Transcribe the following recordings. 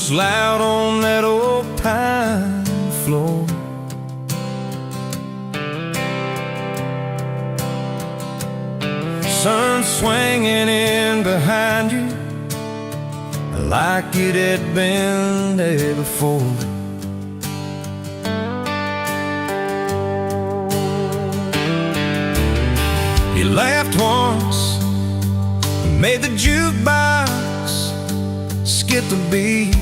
boots loud on that old pine floor. Sun swinging in behind you like it had been there before. He laughed once and made the jukebox skip the beat.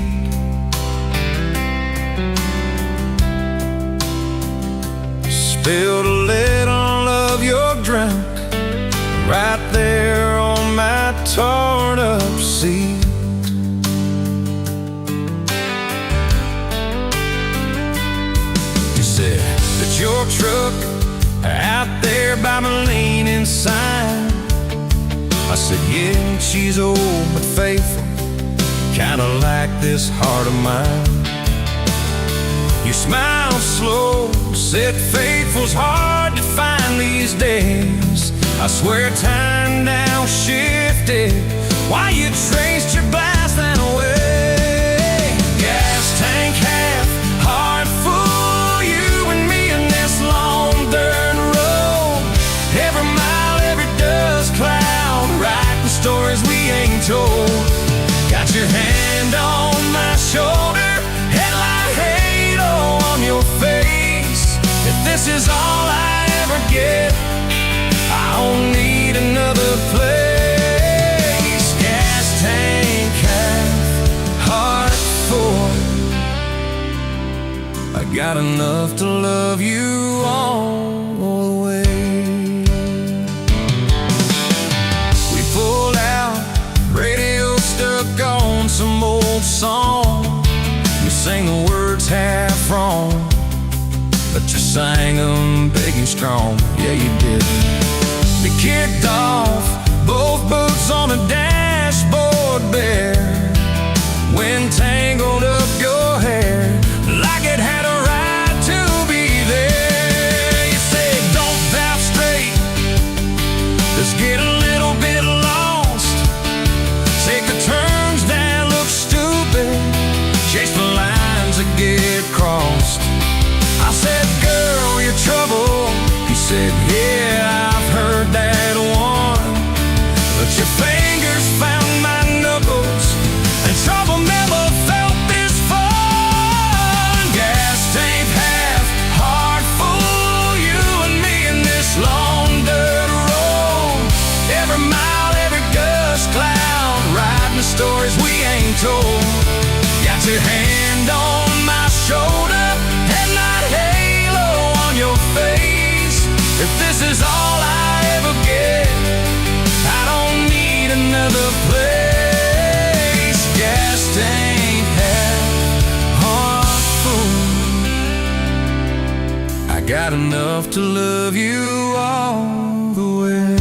Spilled a little of your drink right there on my torn up seat. You said that your truck out there by my leaning sign. I said, yeah, she's old but faithful, kinda like this heart of mine. You smiled slow, said faithful's hard to find these days. I swear time now shifted while you traced your blasting away. Gas tank half, heart full, you and me in this long dirt road. Every mile, every dust cloud, writing stories we ain't told. Got your hand on my shoulder, headlight halo on your face. If this is all I ever get, I don't need another place. Gas tank half, heart full. I got enough to love you all the way. We pulled out, radio stuck on some old song. You sang the words half wrong, but you sang them big and strong. Yeah, you did. We kicked off, both boots on the dashboard bare. Wind tangled up your hair like it had a right to be there. You said, don't valve straight, let's get a little bit lost. Take the turns that look stupid, chase the lines that get crossed. I said, girl, you're trouble. He said, yeah, I've heard that one. But your fingers found my knuckles, and trouble never felt this fun. Gas tank half, heart full, you and me in this long dirt road. Every mile, every dust cloud, writing the stories we ain't told. Got your hand on my shoulder, headlight halo on your face. If this is all I ever get, I don't need another place. Gas tank half, heart full. I got enough to love you all the way.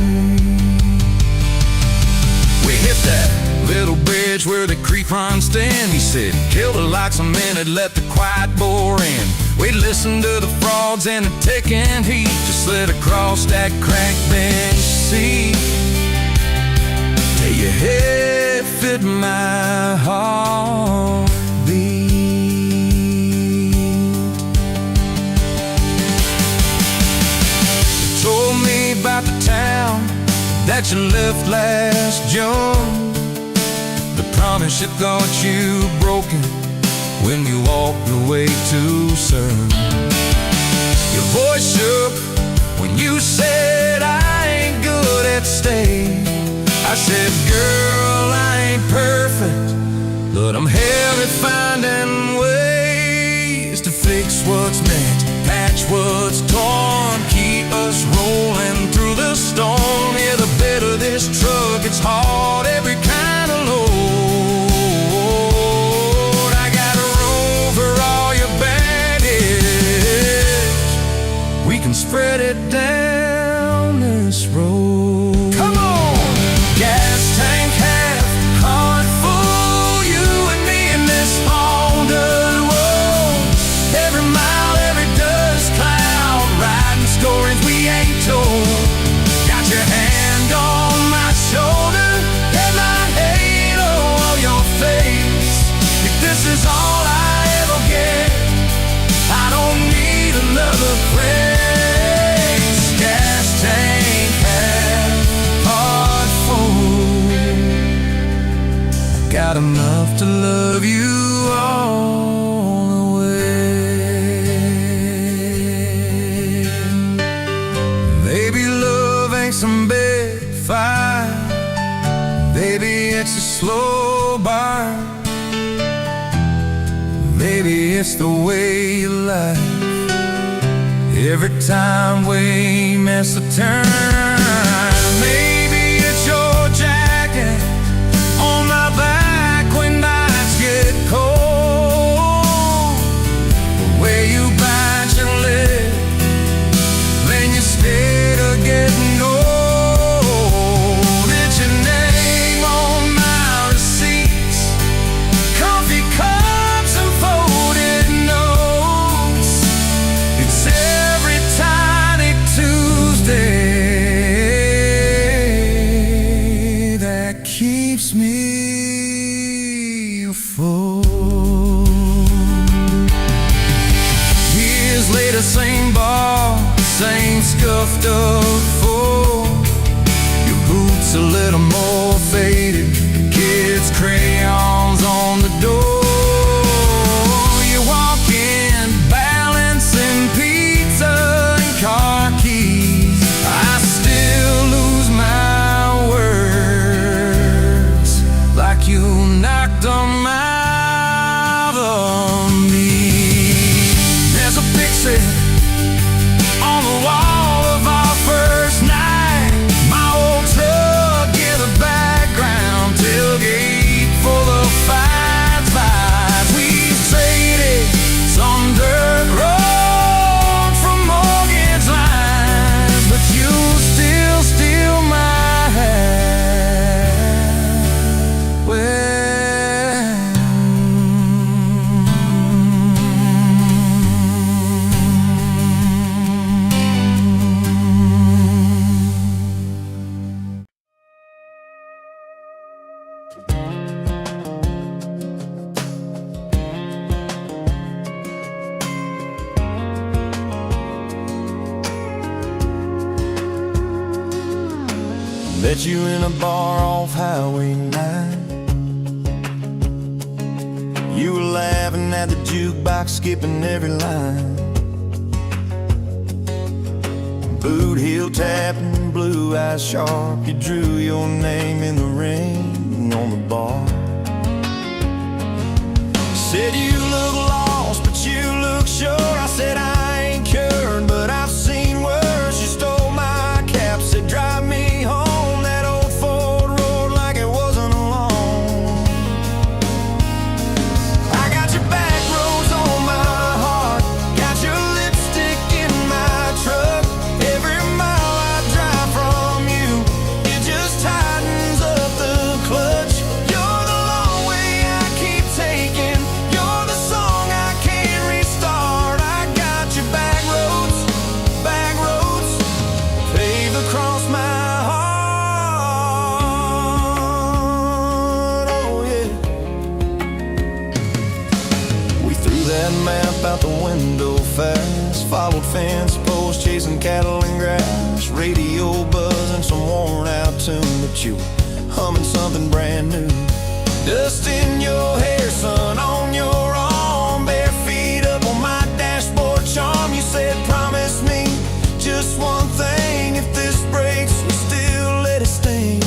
We hit that little bridge where the creek runs thin. He said, kill the lights a minute, let the quiet bore in. We listened to the frogs and the ticking heat, just slid across that cracked bench seat. Till your head fit my heartbeat. You told me about the town that you left last June, the promise you thought you broken when you walked away too soon. Your voice shook when you said I ain't good at staying. I said, girl, I ain't perfect, but I'm hell at finding ways to fix what's meant, patch what's torn, keep us rolling through the storm. Yeah, the bed of this truck, it's hard, every kind of load. I got room for all your baggage. We can spread it down this road. Come on! Gas tank half, heart full, you and me in this long dirt road. Every mile, every dust cloud, writing stories we ain't told. Got your hand on my shoulder, headlight halo on your face. If this is maybe it's the way you lie. Every time we miss a turn, maybe it's your jacket on my back when nights get cold. Where you bite your lip, then you stay to getting old. It's your name on my receipts, coffee cups and folded notes. It's every tiny Tuesday that keeps me afloat. Years later, same bar, same scuffed up floor. Your boots a little more faded, kids' crayons on the door. You walk in, balancing pizza and car keys. I still lose my words, like you knocked them out of me. There's a picture on the wall of our first night. My old truck in the background, tailgate full of fights. We traded some dirt road for mortgage lines, but you still steal my hat. Well, met you in a bar off Highway 9. You were laughing at the jukebox, skipping every line. Boot heel tapping, blue eyes sharp. You drew your name in the ring on the bar. Said you look lost, but you look sure. I said I ain't cured, but I've seen worse. You stole my cap, said drive me home. Out the window fast, followed fence posts, chasing cattle and grass, radio buzzing some worn out tune, but you were humming something brand new. Dust in your hair, sun on your arm, bare feet up on my dashboard charm. You said promise me just one thing, if this breaks we still let it sting.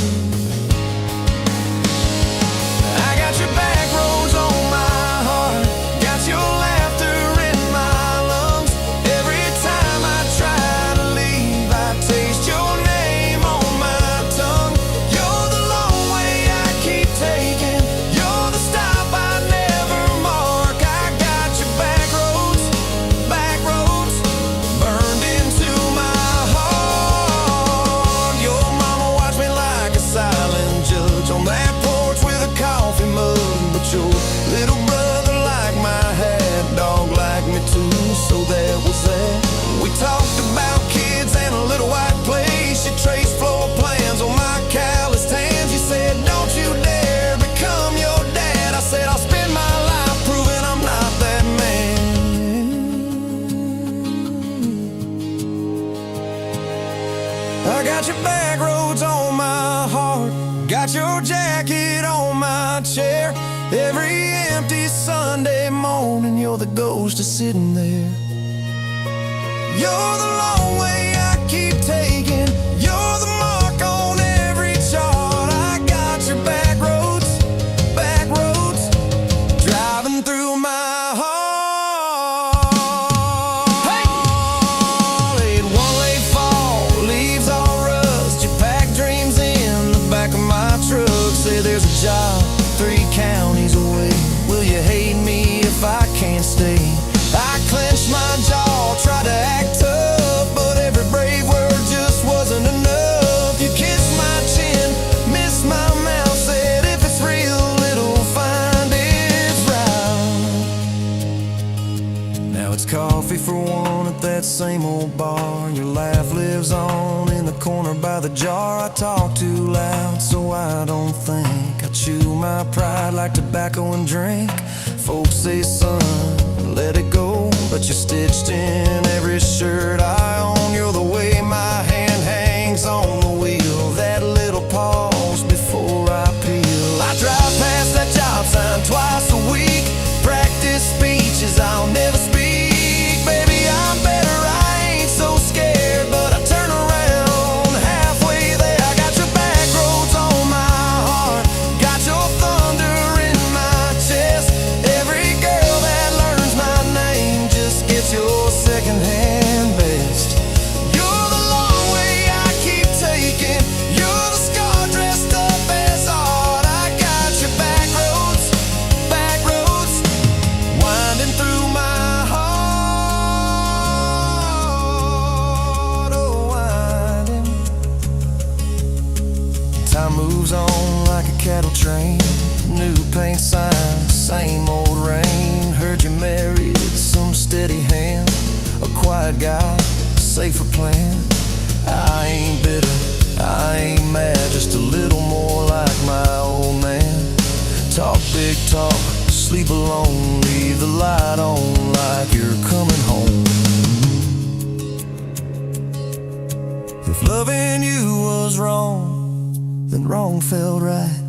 I got your back roads on my heart, got your so that was that. We talked about kids and a little white place. You traced floor plans on my calloused hands. You said, don't you dare become your dad. I said, I'll spend my life proving I'm not that man. I got your back roads on my heart, got your jacket on my chair. Every empty Sunday morning, you're the ghost of sitting there. You're the long way I keep taking. You're the mark on every chart. I got your back roads, driving through my heart. counties away. Will you hate me if I can't stay? I clenched my jaw, tried to act tough, but every brave word just wasn't enough. You kissed my chin, missed my mouth, said if it's real, it'll find its route. Now it's coffee for one at that same old bar. Your laugh lives on in the corner by the jar. I talk too loud, so I don't think. I chew my pride like tobacco and drink. Folks say, son, let it go, but you're stitched in every shirt I own. You're the way my hand hangs on the wheel, that little pause before I peel. I drive past that job sign twice a week, practice speeches I'll never speak. Baby, I'm better, I ain't so scared, but I turn around halfway there. I got your back roads on my heart, got your thunder in my chest. Every girl that learns my name just gets your second-hand best. You're the long way I keep taking, you're the scar dressed up as art. I got your back roads, winding through my heart, oh winding. Time moves on like a cattle train, new paint signs, same old rain. Heard you married some steady hand, a quiet guy, safer plan. I ain't bitter, I ain't mad, just a little more like my old man. Talk big talk, sleep alone, leave the light on like you're coming home. If loving you was wrong, then wrong felt right.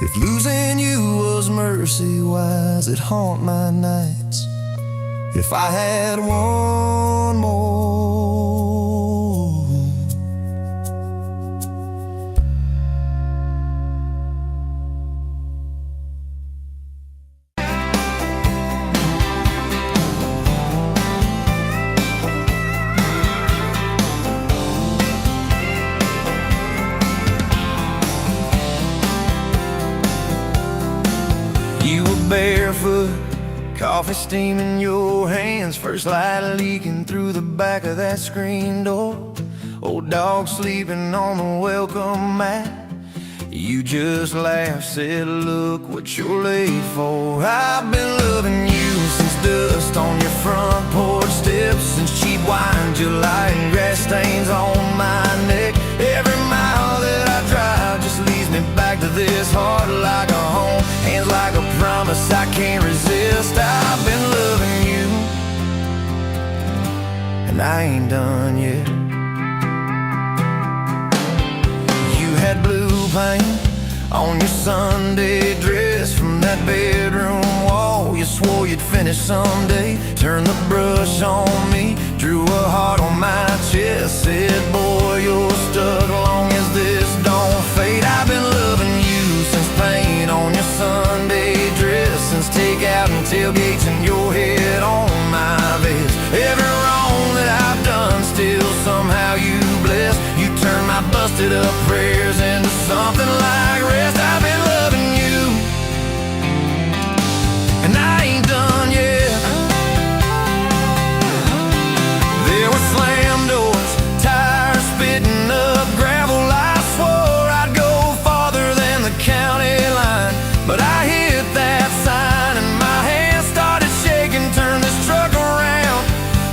If losing you was mercy, why's it haunt my nights? If I had one more, you were barefoot, coffee steam in your hands, first light leaking through the back of that screen door. Old dog sleeping on the welcome mat. You just laughed, said, look what you're late for. I've been loving you since dust on your front porch steps, since cheap wine, July, and grass stains on my neck. Every mile that I drive just leads me back to this heart like a home, hands like a promise I can't resist. I've been loving you, and I ain't done yet. You had blue paint on your Sunday dress from that bedroom wall. You swore you'd finish someday, turned the brush on me, drew a heart on my chest, said, boy, you're stuck long as this don't fade. I've been loving you since paint on your Sunday dress, since takeout and tailgates and your head on my vest. Every wrong that I've done, still somehow you bless. You turn my busted up prayers into something like rest. I've been loving you, and I ain't done yet. There were slam doors, tires spitting up gravel. I swore I'd go farther than the county line, but I hit that sign and my hands started shaking. Turned this truck around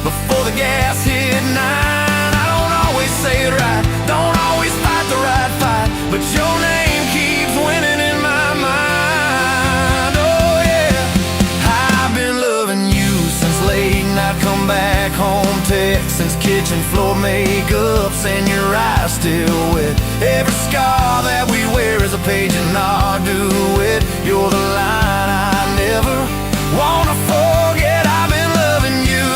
before the gas hit 9. I don't always say it right, don't always fight the right fight, but your name keeps winning in my mind. Oh yeah, I've been loving you since late night come back home text, since kitchen floor makeups and your eyes still wet. Every scar that we wear is a page in our duet. You're the line I never wanna forget. I've been loving you,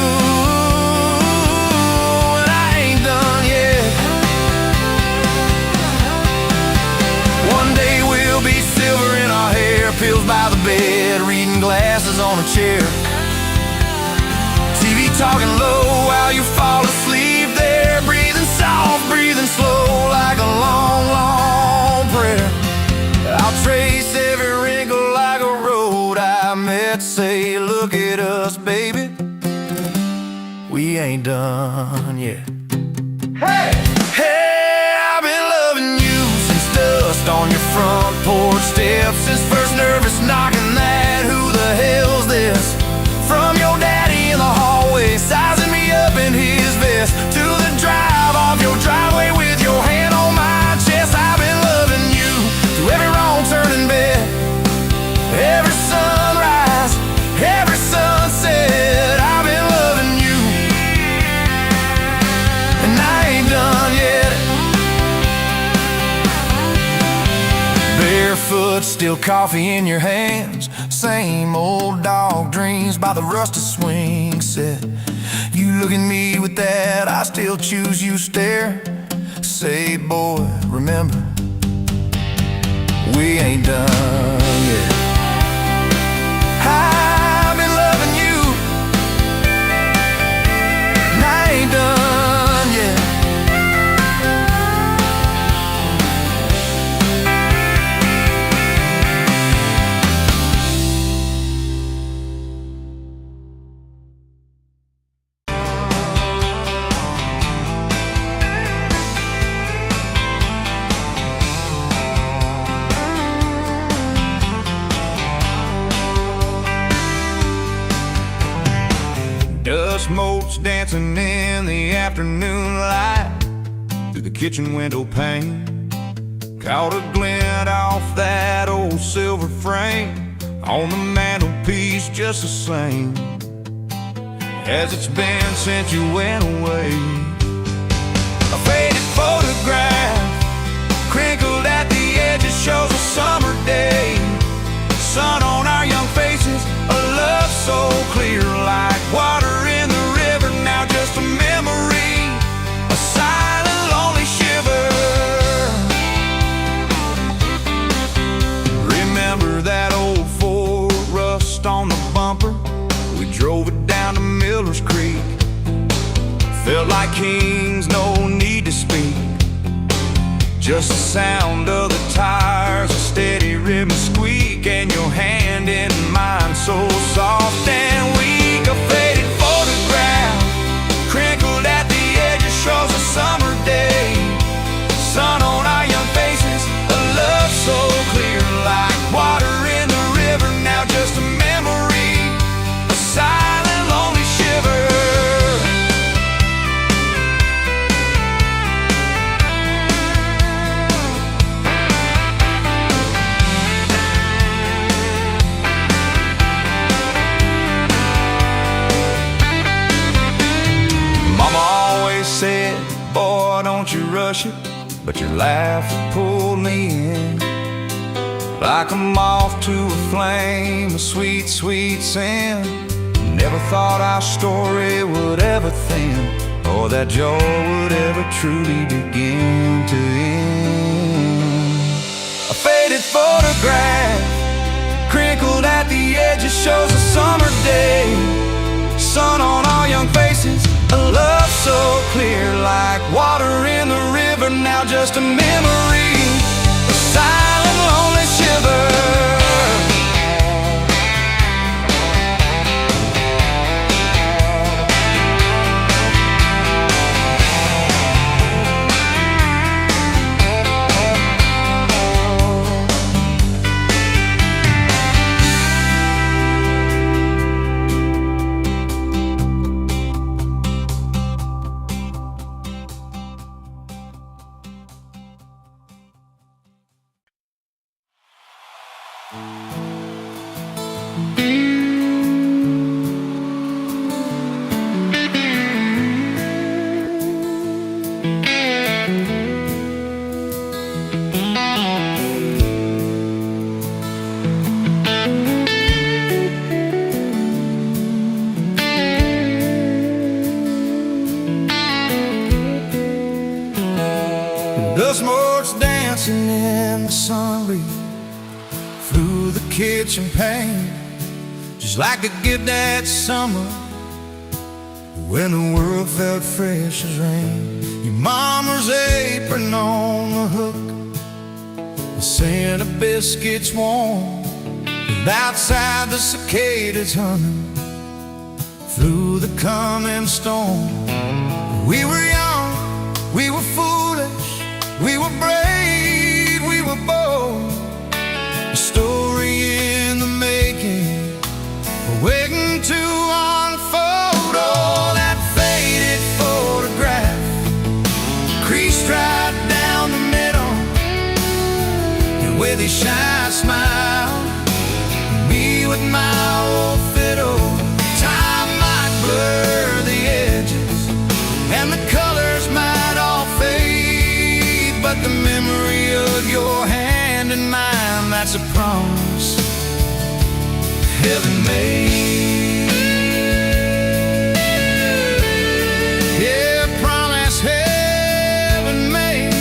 and I ain't done yet. One day we'll be silver in our hair, pills by the bed, reading glasses on a chair, TV talking low while you fall asleep there, breathing soft, breathing slow like a long, long prayer. I'll trace look at us, baby, we ain't done yet. Hey! Hey, I've been loving you since dust on your front porch steps, since first nervous knocking that who the hell's this? From your daddy in the hallway, sizing me up in his vest, to the drive off your driveway with your hand on my chest. I've been loving you through every wrong turn in bed, every sunrise, every sunset. I've been loving you, and I ain't done yet. Barefoot, still coffee in your hands, same old dog dreams by the rusted swing set. You look at me with that I still choose you stare. Say, boy, remember, we ain't done yet. I've been loving you, and I ain't done yet. Dust motes dancing in the afternoon light through the kitchen window pane. Caught a glint off that old silver frame on the mantelpiece, just the same as it's been since you went away. A faded photograph crinkled at the edges shows a summer day. Sun on our young faces, a love so clear like water in the river. Now just a memory, a silent lonely shiver. Remember that old Ford, rust on the bumper, we drove it down to Miller's Creek. Felt like kings, no need to speak, just the sound of the tires, a steady rhythm squeak, and your hand in mine so soft and weak. A faded photograph crinkled at the edges shows a summer day. Sun on our young faces, a love so clear like water in the river. Now just a memory, a silent lonely shiver. Said, boy, don't you rush it, but your laugh pulled me in like a moth to a flame, a sweet, sweet sin. Never thought our story would ever thin, or that joy would ever truly begin to end. A faded photograph crinkled at the edges shows a summer day. Sun on our young faces, a love so clear like water in the river. Now just a memory, a silent lonely shiver. Dust motes dancing in the sun breeze through the kitchen pane, just like a gift that summer when the world felt fresh as rain. Your mama's apron on the hook, the scent of biscuits warm, and outside the cicadas humming. through the coming storm. We were young, we were foolish, we were brave, we were bold. A story in the making, waiting to unfold. Oh, that faded photograph, creased right down the middle, and with his shy smile, me with my old fiddle. Time might blur the edges, and the colors might all fade, but the memory of your hand in mine, that's a promise heaven made. Yeah, promise heaven made.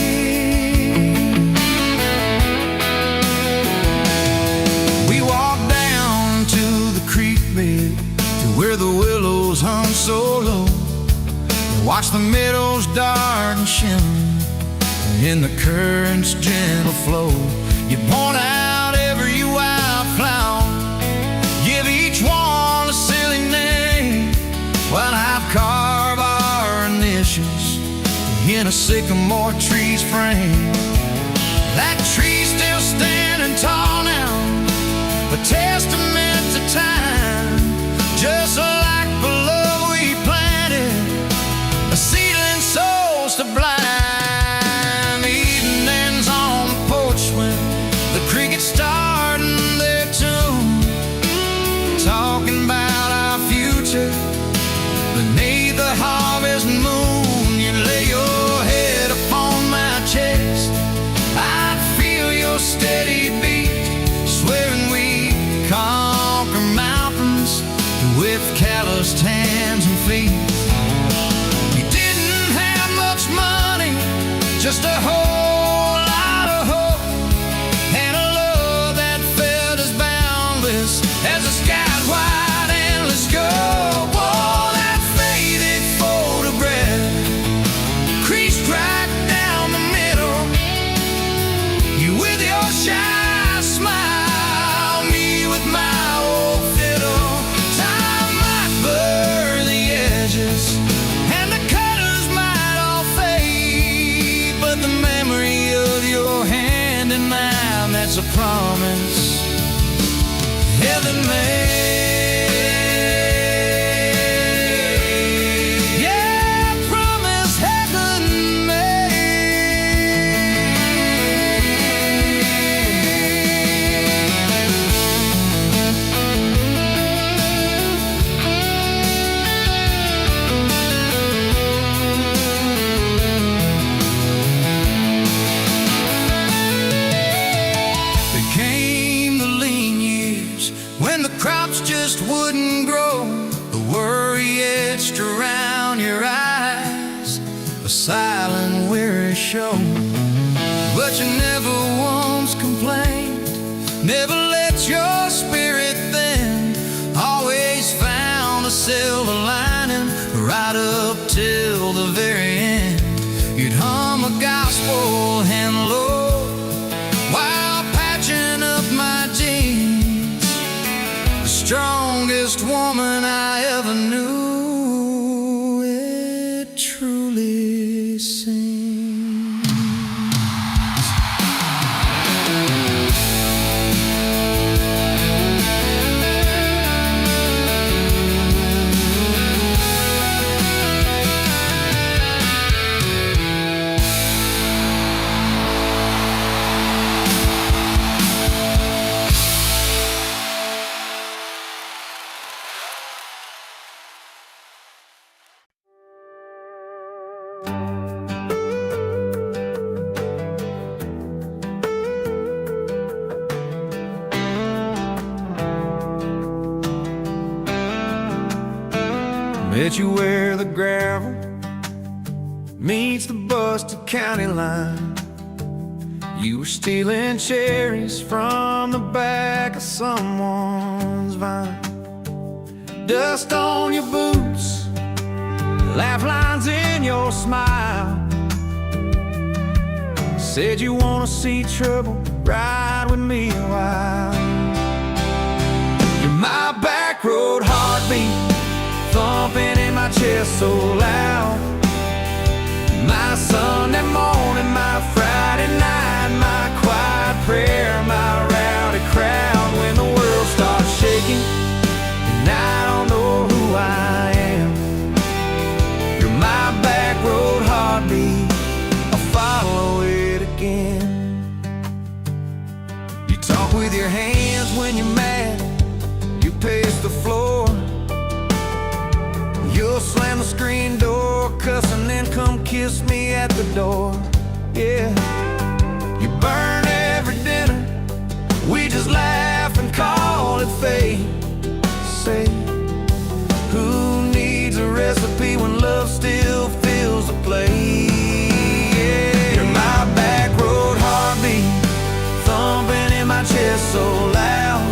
We walked down to the creek bed, to where the willows hung so low, watch the meadows dark and shimmer in the current's gentle flow. You point out every wildflower, give each one a silly name, while I carve our initials in a sycamore tree's frame. That tree's still standing tall now, a testament to time, just like the love we planted, a seedling souls to blind. Evenings on the porch when the crickets starting their tune, talking about our future beneath the harvest moon. You lay your head upon my chest, I'd feel your steady beat, swearing we conquer mountains with calloused hands and feet. You didn't have much money, just a whole lot of hope, and a love that felt as boundless as the sky's wide endless scope. Oh, that faded photograph, creased right down the middle, you with your shy smile, me with my old fiddle. Time might blur the edges, and the colors might all fade, but the memory of your hand in mine, that's a promise heaven made. Yeah, promise heaven There came the lean years when the crops just wouldn't grow, the worry etched around your eyes, a silent weary show. But you never once complained, never let your spirit thin, always found a silver lining right up till the very end. You'd hum a gospel hymn low while patching up my jeans, the strongest woman I ever knew, it truly seems. Met you where the gravel meets the busted county line. You were stealing cherries from the back of someone's vine. Dust on your boots, laugh lines in your smile. Said you wanna see trouble, ride with me a while. You're my back road heartbeat, chest so loud. My Sunday morning, my Friday night, my quiet prayer, my rowdy crowd. When the world starts shaking and I don't know who I am, you're my back road heartbeat, I'll follow it again. You talk with your hands when you're mad, you pace the floor, you'll slam the screen door, cuss and then come kiss me at the door. Yeah, you burn every dinner, we just laugh and call it fate. Say, who needs a recipe when love still fills the plate? Yeah, you're my back road heartbeat, thumping in my chest so loud.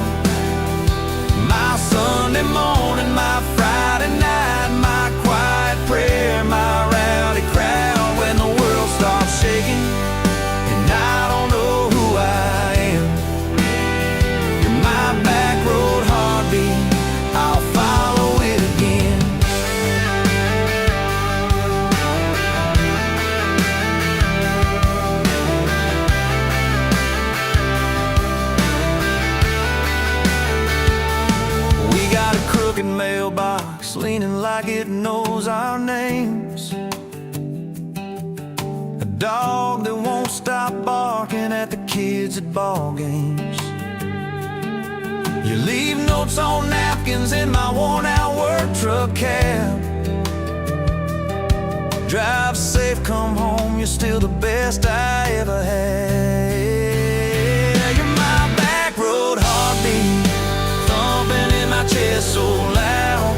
My Sunday morning, my Friday night, my quiet prayer, my rowdy crowd. When the world starts shaking and I don't know who I am, you're my back road heartbeat, I'll follow it again. We got a crooked mailbox leaning like it knows our names, a dog that won't stop barking at the kids at ball games. You leave notes on napkins in my worn-out work truck cab. Drive safe, come home, you're still the best I ever had. You're my back road heartbeat, thumping in my chest so loud.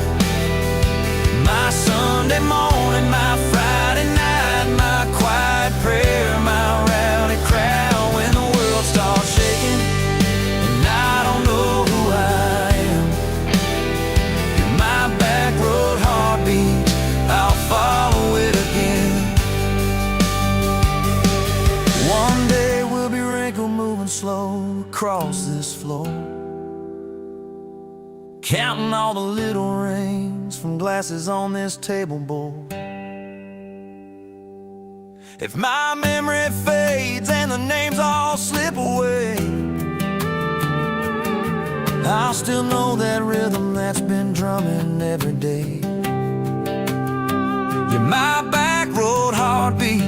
My Sunday morning, my Friday night, my quiet prayer, my rowdy crowd. When the world starts shaking and I don't know who I am, you're my back road heartbeat, I'll follow it again. One day we'll be wrinkled, moving slow across this floor, counting all the little rings from glasses on this table board. If my memory fades and the names all slip away, I'll still know that rhythm that's been drumming every day. You're my back road heartbeat,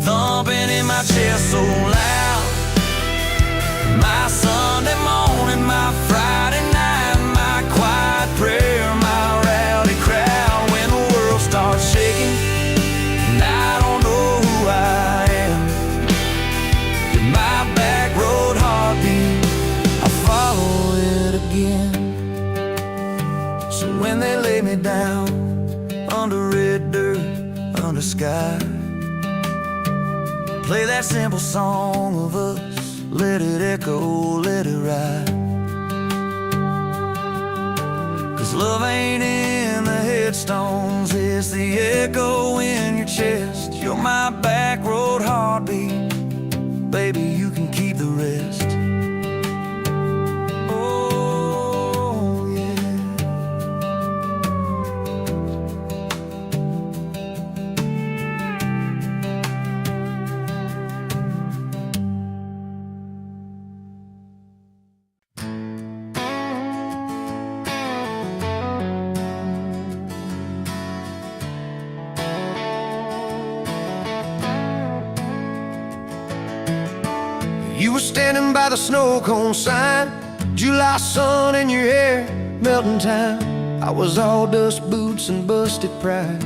thumping in my chest so loud. My Sunday morning, my Friday night, my quiet prayer, my rowdy crowd. When the world starts shaking and I don't know who I am, you're my back road heartbeat, I'll follow it again. So when they lay me down under red dirt, under sky, play that simple song of us, let it echo, let it ride. 'Cause love ain't in the headstones, it's the echo in your chest. You're my back road heartbeat, baby, you can keep the rest. Oh, yeah. You were standing by the snow cone sign, July sun in your hair, melting time. I was all dust boots and busted pride,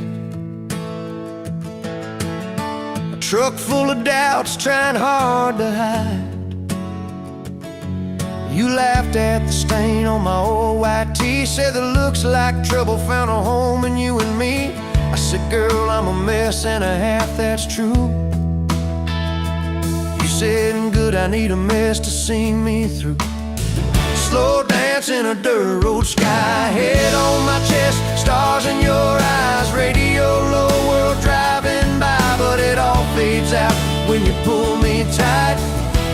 a truck full of doubts trying hard to hide. You laughed at the stain on my old white tee, said that looks like trouble found a home in you and me. I said, girl, I'm a mess and a half, that's true. You said, good, I need a mess to see me through. Slow dance in a dirt road sky, head on my chest, stars in your eyes, radio low, world driving by. But it all fades out when you pull me tight.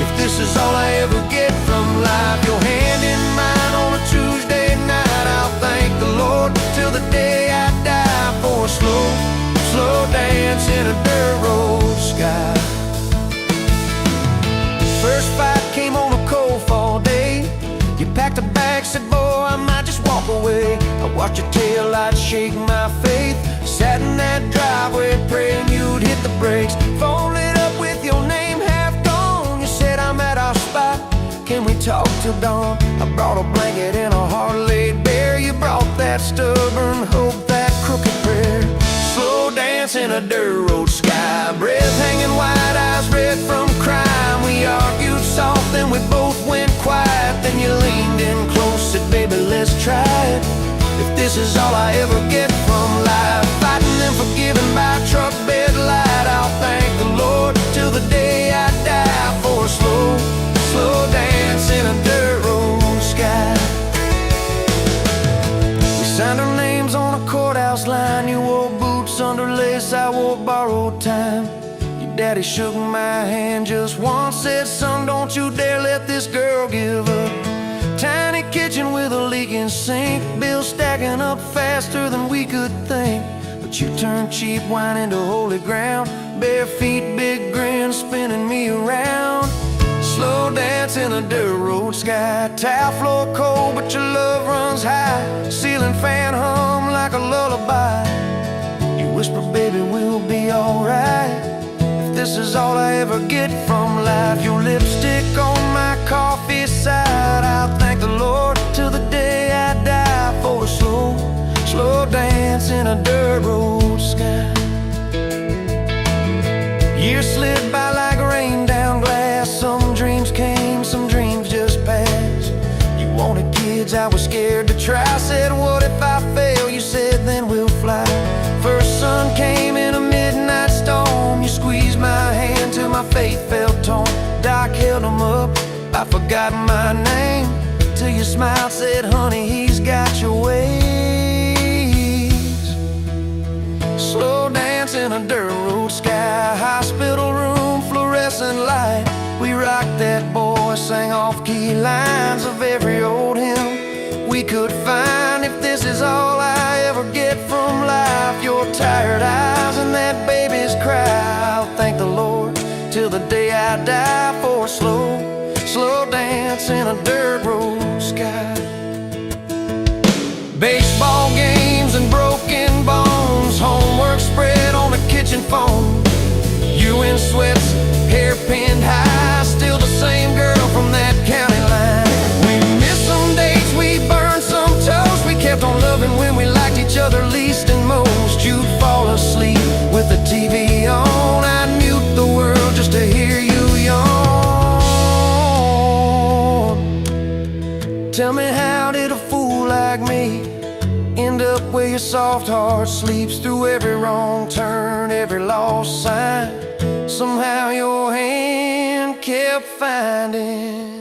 If this is all I ever get from life, your hand in mine on a Tuesday night, I'll thank the Lord till the day I die for a slow, slow dance in a dirt road sky. First fight came on a cold fall day. You packed a bag, said, boy, I might just walk away. I watched your taillight shake my faith. Sat in that driveway praying you'd hit the brakes. Phone lit up with your name half gone. You said, I'm at our spot, can we talk till dawn? I brought a blanket and a heart-laid bear. You brought that stubborn hope, that crooked prayer. Slow dance in a dirt road sky. Breath hanging wide, eyes red from crime. We argued soft, then we both went quiet. Then you leaned in close, said, baby, let's try it. If this is all I ever get from life, fighting and forgiving by truck bed light, I'll thank the Lord till the day I die for a slow, slow dance in a dirt road sky. We signed our names on a courthouse line. You wore boots under lace, I wore borrowed time. Your daddy shook my hand just once, said, son, don't you dare let this girl give up. Tiny kitchen with a leaking sink, bills stacking up faster than we could think. But you turned cheap wine into holy ground. Bare feet, big grin, spinning me around. Slow dance in a dirt road sky. Tile floor cold, but your love runs high. Ceiling fan hum like a lullaby. You whisper, baby, we'll be alright. If this is all I ever get from life, your lipstick on my coffee side, I'll thank the Lord till the day I die for a slow, slow dance in a dirt road sky. Years slid by like rain down glass. Some dreams came, some dreams just passed. You wanted kids, I was scared to try. Said, what if I fail? You said, then we'll fly. First sun came in a midnight storm. You squeezed my hand till my faith felt torn. Doc held them up, I forgot my name, till you smiled, said, honey, he's got your ways. Slow dance in a dirt road sky. Hospital room, fluorescent light. We rocked that boy, sang off-key lines of every old hymn we could find. If this is all I ever get from life, your tired eyes and that baby's cry, I'll thank the Lord till the day I die for a slow, slow dance in a dirt road sky. Baseball games and broken bones, homework spread on the kitchen phone. You in sweats, hair pinned high, still the same girl from that county line. We missed some dates, we burned some toast. We kept on loving when we liked each other least and most. You'd fall asleep with the TV on, I'd mute the world just to hear you yawn. Tell me, how did a fool like me end up where your soft heart sleeps? Through every wrong turn, every lost sign, somehow your hand kept finding.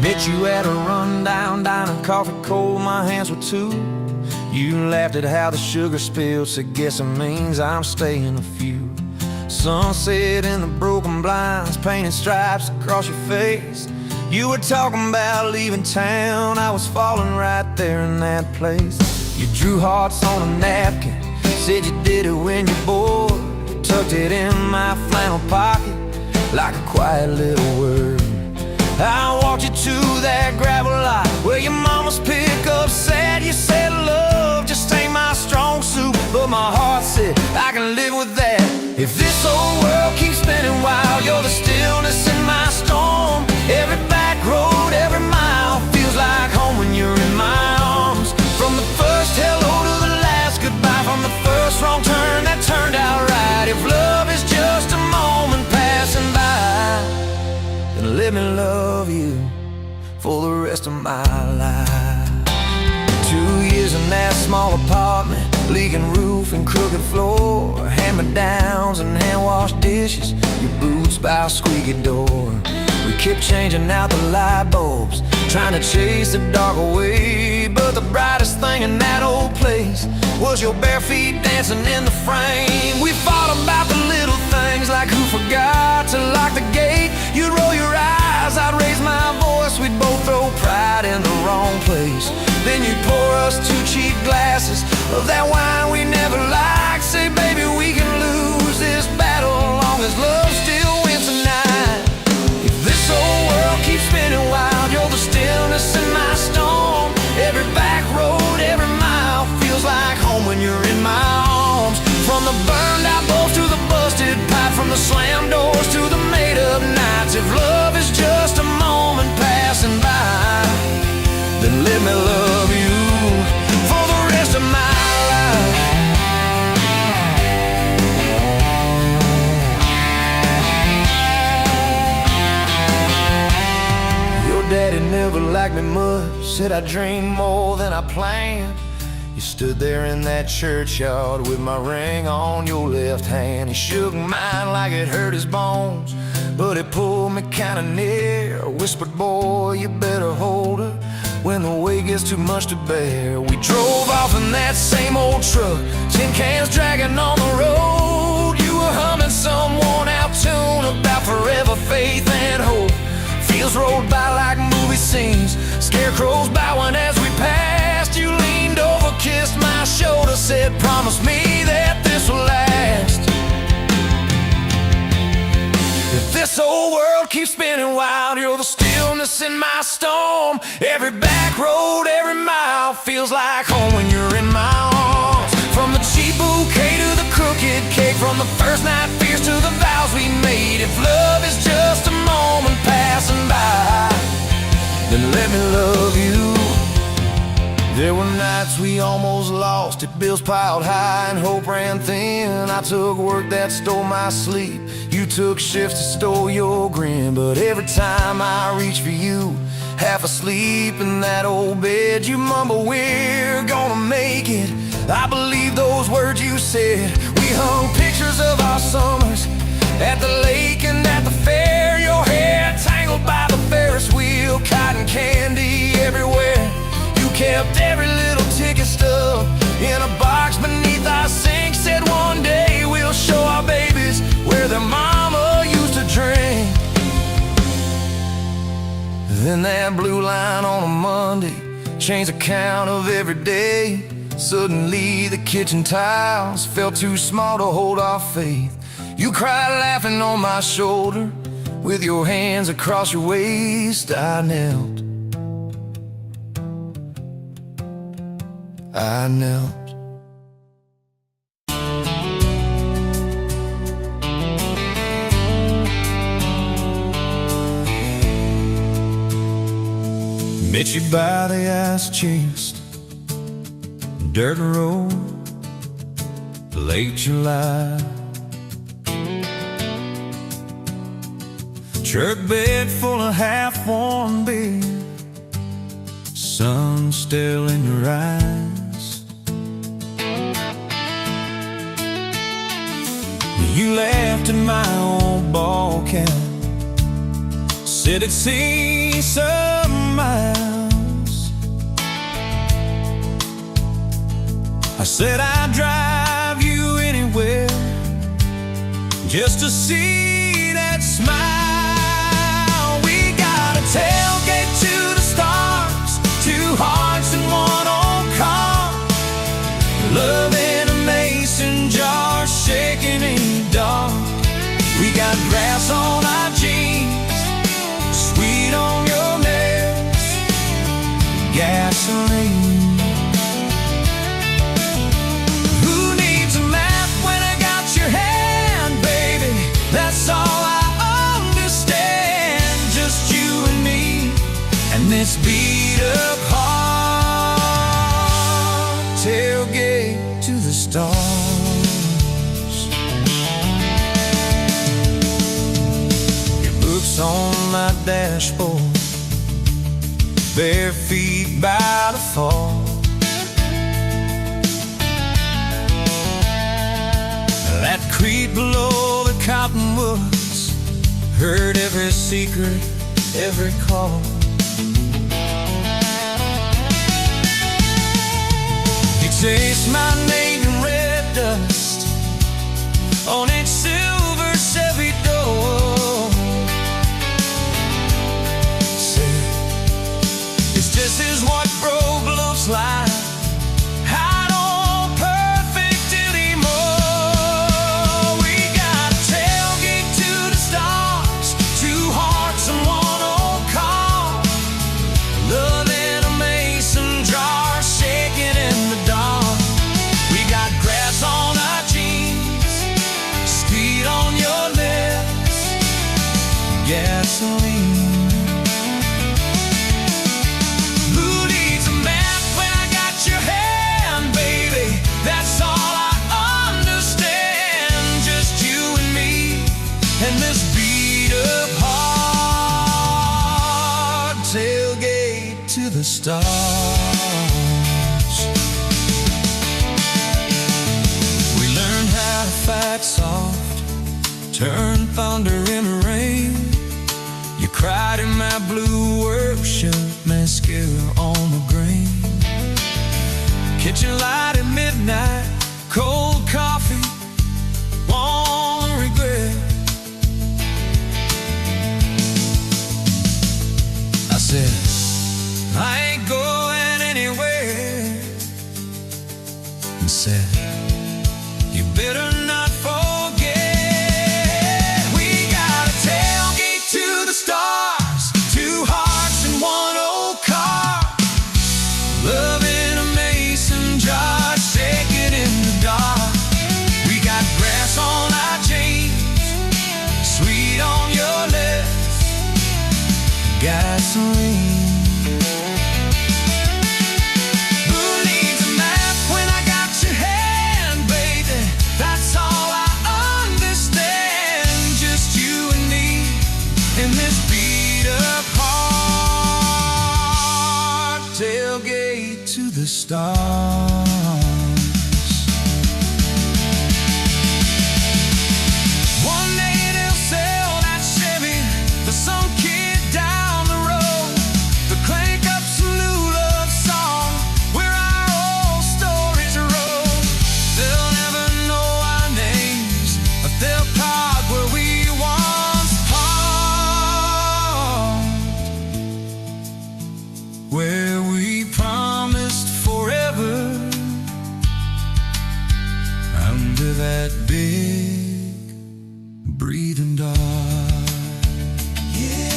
Met you at a rundown diner, coffee cold, my hands were too. You laughed at how the sugar spilled, said, guess it means I'm staying a few. Sunset in the broken blinds, painted stripes across your face. You were talking about leaving town, I was falling right there in that place. You drew hearts on a napkin, said you did it when you're bored. Tucked it in my flannel pocket like a quiet little word. I walked you to that gravel lot where your mama's pickup sat. You said love just ain't my strong suit, but my heart said I can live with that. If this old world keeps spinning wild, you're the stillness in my storm. Every back road, every mile feels like home when you're in my arms. From the first hello to the last goodbye, from the first wrong turn that turned out right. If love is just a moment passing by, then let me love you for the rest of my life. 2 years in that small apartment, leaking roof and crooked floor, hand-me-downs and hand-washed dishes, your boots by a squeaky door. We kept changing out the light bulbs, trying to chase the dark away, but the brightest thing in that old place Was your bare feet dancing in the frame? We fought about the little things, like who forgot to lock the gate. You'd roll your eyes, I'd raise my voice. We'd both throw pride in the wrong place. Then you'd pour us 2 cheap glasses of that wine we never liked. Say, baby, we can lose this battle long as love still wins tonight. If this whole world keeps spinning wild, you're the stillness in my storm. Every back road, every mile feels like home when you're in my arms. From the burned out bulbs to the busted pipe, from the slammed doors to the made up nights. If love is just a moment passing by, then let me love you for the rest of my life. Your daddy never liked me much, said I dreamed more than I planned. You stood there in that churchyard with my ring on your left hand. He shook mine like it hurt his bones, but he pulled me kinda near. Whispered, boy, you better hold her when the weight gets too much to bear. We drove off in that same old truck, tin cans dragging on the road. You were humming some worn out tune about forever faith and hope. Fields rolled by like movie scenes, scarecrows bowing as we passed. You leaned over, kissed my shoulder, said, promise me that this will last. If this whole world keeps spinning wild, you're the stillness in my storm. Every back road, every mile feels like home when you're in my arms. From the cheap bouquet to the crooked cake, from the first night fears to the vows we made. If love is just a moment passing by, then let me love you. There were nights we almost lost it, bills piled high and hope ran thin. I took work that stole my sleep, you took shifts that stole your grin. But every time I reach for you, half asleep in that old bed, you mumble, we're gonna make it. I believe those words you said. We hung pictures of our summers at the lake and at the fair. Your hair tangled by the Ferris wheel, cotton candy everywhere. You kept every little ticket stub in a box beneath our sink. Said one day we'll show our babies where their mama used to drink. Then that blue line on a Monday changed the count of every day. Suddenly the kitchen tiles felt too small to hold our faith. You cried laughing on my shoulder, with your hands across your waist. I knelt. Met you by the ice chest, dirt road, late July. Truck bed full of half-warm beer, sun still in your eyes. You laughed at my old ball cap, said it'd see some miles. I said I'd drive you anywhere just to see that smile. We got a tailgate to the stars, 2 hearts in one old car. Love in a mason jar, shaking in the dark. We got grass on our jeans, sweet on your lips, gasoline. Who needs a map when I got your hand, baby? That's all I understand. Just you and me, and this beat-up heart. Tailgate to the stars. Your books on my dashboard, bare feet by the fall. That creek below the cottonwoods, heard every secret, every call. You'd taste my name in red dust on its silver Chevy door. Say, it's just as what broke looks like. I don't perfect anymore. We got a tailgate to the stars, two hearts and one old car, love in a mason jar, shaking in the dark. We got grass on our jeans, speed on your lips, gasoline. Who needs a map when I got your hand, baby? That's all I understand. Just you and me and this beat up heart, tailgate to the stars. We learned how to fight soft, turn thunder into rain. You cried in my blue workshop, mascara on the grain. Kitchen light at midnight, cold coffee, won't regret. I said, I ain't going anywhere. And said, you better not forget. We got a tailgate to the stars, two hearts and one old car, love in a mason jar, shaking in the dark. We got grass on our jeans, sweet on your lips, gasoline. Who needs a map when I got your hand, baby? That's all I understand. Just you and me in this beat up heart, tailgate to the stars. One day they'll sell that Chevy to some kid down the road, to crank up some new love song where our old stories roll. They'll never know our names, but they'll park where we once parked, where we promised forever under that big breathing dog. Yeah,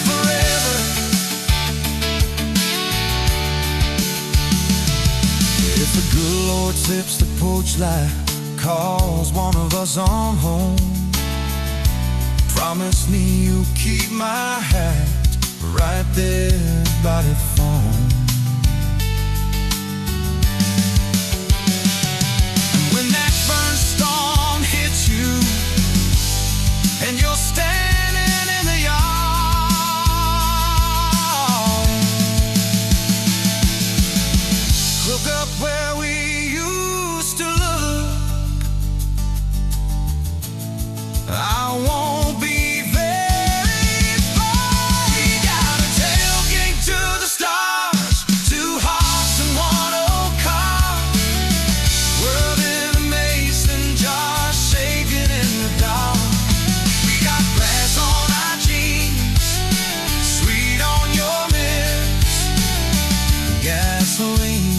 forever. If the good Lord sips the porch light, calls one of us on home, promise me you'll keep my hat right there by the phone. And when that burn storm hits you and you're standing in the yard, look up where we used to look. I won't be very far. We got a tailgate to the stars, two hearts and one old car, world in a mason jar, shaking in the dark. We got grass on our jeans, sweet on your lips, gasoline.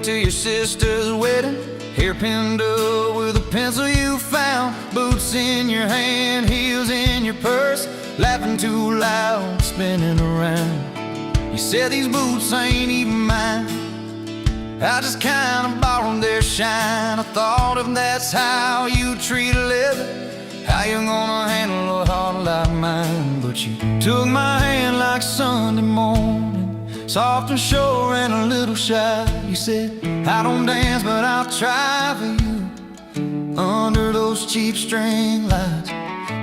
to your sister's wedding, hair pinned up with a pencil you found, boots in your hand, heels in your purse, laughing too loud, spinning around. You said these boots ain't even mine, I just kinda borrowed their shine. I thought if that's how you treat a living, how you gonna handle a heart like mine? But you took my hand like Sunday morning, soft and sure and a little shy. You said, I don't dance but I'll try for you under those cheap string lights.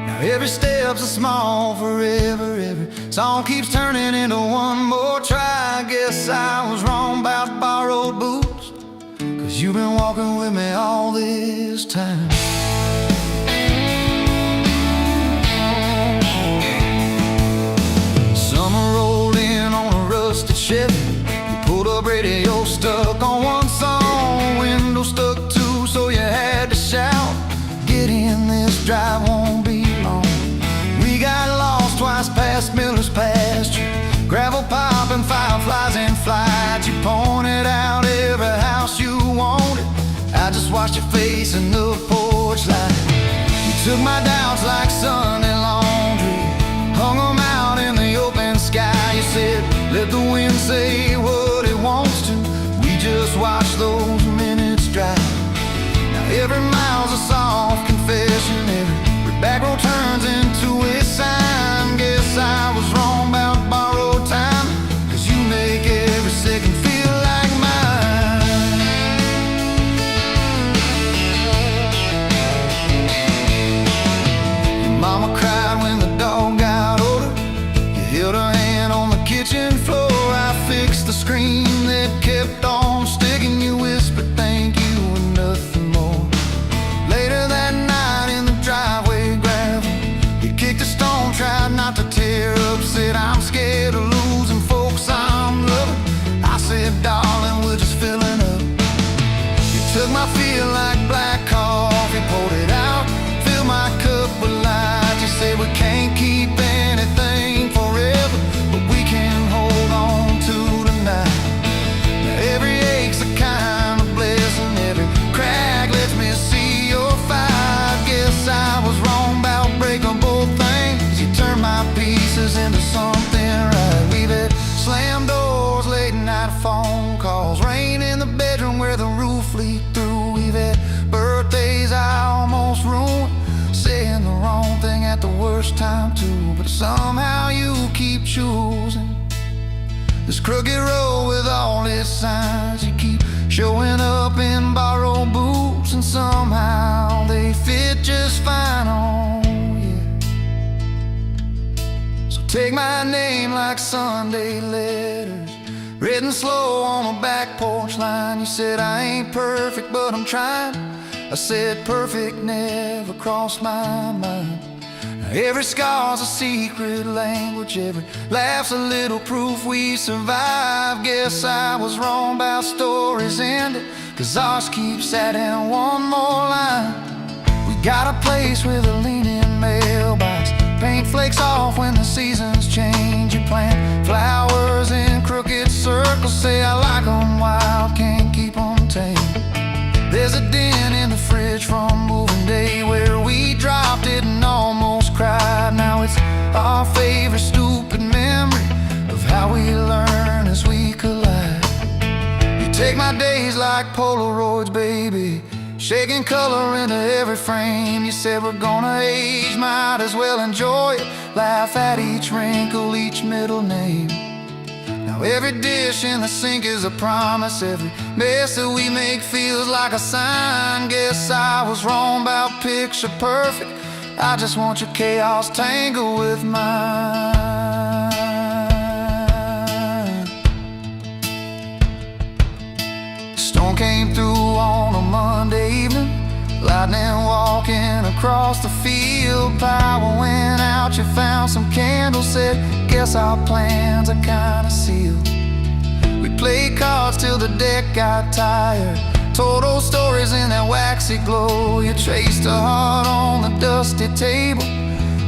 Now every step's a small forever, every song keeps turning into one more try. I guess I was wrong about borrowed boots, 'cause you've been walking with me all this time. Summer rolled in on a rusted Chevy, you pulled up, radio stuck on one song, window stuck too, so you had to shout, get in, this drive won't be long. We got lost twice past Miller's pasture, gravel popping, fireflies in flight. You pointed out every house you wanted, I just watched your face in the porch light. You took my doubts like Sunday laundry, hung them out in the open sky. You said, let the wind say what it wants to, we just watch those minutes drive. Now every mile's a soft confession, every back road turns into a sign. Guess I was wrong about borrowed time, 'cause you make every second feel like mine. Your mama cried when the dog got older, you held her hand on the kitchen floor. I fixed the screen that kept on sticking, you whispered thank you and nothing more. Later that night in the driveway gravel, you kicked a stone, tried not to tear up, said I'm scared of losing folks I'm loving. I said, darling, we're just filling up. You took my feel like black coffee, poured it out, filled my cup with light. You said we can't keep anything forever, but we can hold on to tonight. Now every ache's a kind of blessing, every crack lets me see your fight. Guess I was wrong about breaking both things, you turned my pieces into something right. We've had slam doors, late night phone calls, rain in the bedroom where the roof leaked through. We've had birthdays I almost ruined, saying the wrong thing at the worst time too. But somehow you keep choosing this crooked road with all its signs. You keep showing up in borrowed boots, and somehow they fit just fine on you. So take my name like Sunday letters, written slow on a back porch line. You said I ain't perfect but I'm trying, I said perfect never crossed my mind. Every scar's a secret language, every laugh's a little proof we survive. Guess I was wrong about stories ending, 'cause ours keeps adding one more line. We got a place with a leaning mailbox, paint flakes off when the seasons change. You plant flowers in crooked circles, say I like them wild, can't keep them tame. There's a dent in the fridge from moving day where we dropped it and almost cried. Now it's our favorite stupid memory of how we learn as we collide. You take my days like Polaroids, baby, shaking color into every frame. You said we're gonna age, might as well enjoy it, laugh at each wrinkle, each middle name. Now every dish in the sink is a promise, every mess that we make feels like a sign. Guess I was wrong about picture perfect, I just want your chaos tangled with mine. Storm came through on a Monday evening, lightning walking across the field. Power went out, you found some candles, said guess our plans are kinda sealed. We played cards till the deck got tired, told old stories in that waxy glow. You traced a heart on the dusty table,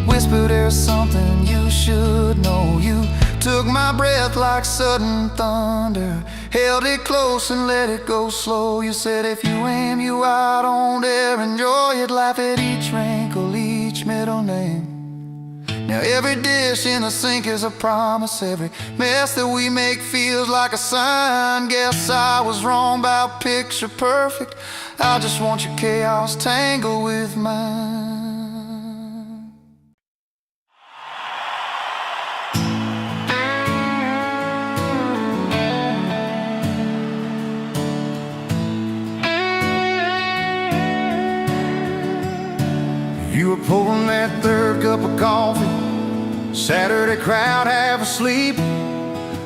whispered there's something you should know. You took my breath like sudden thunder, held it close and let it go slow. You said if you aim, you out on dare, enjoy it, laugh at each wrinkle, each middle name. Now every dish in the sink is a promise, every mess that we make feels like a sign. Guess I was wrong about picture perfect, I just want your chaos tangled with mine. You were pouring that third cup of coffee, Saturday crowd half asleep,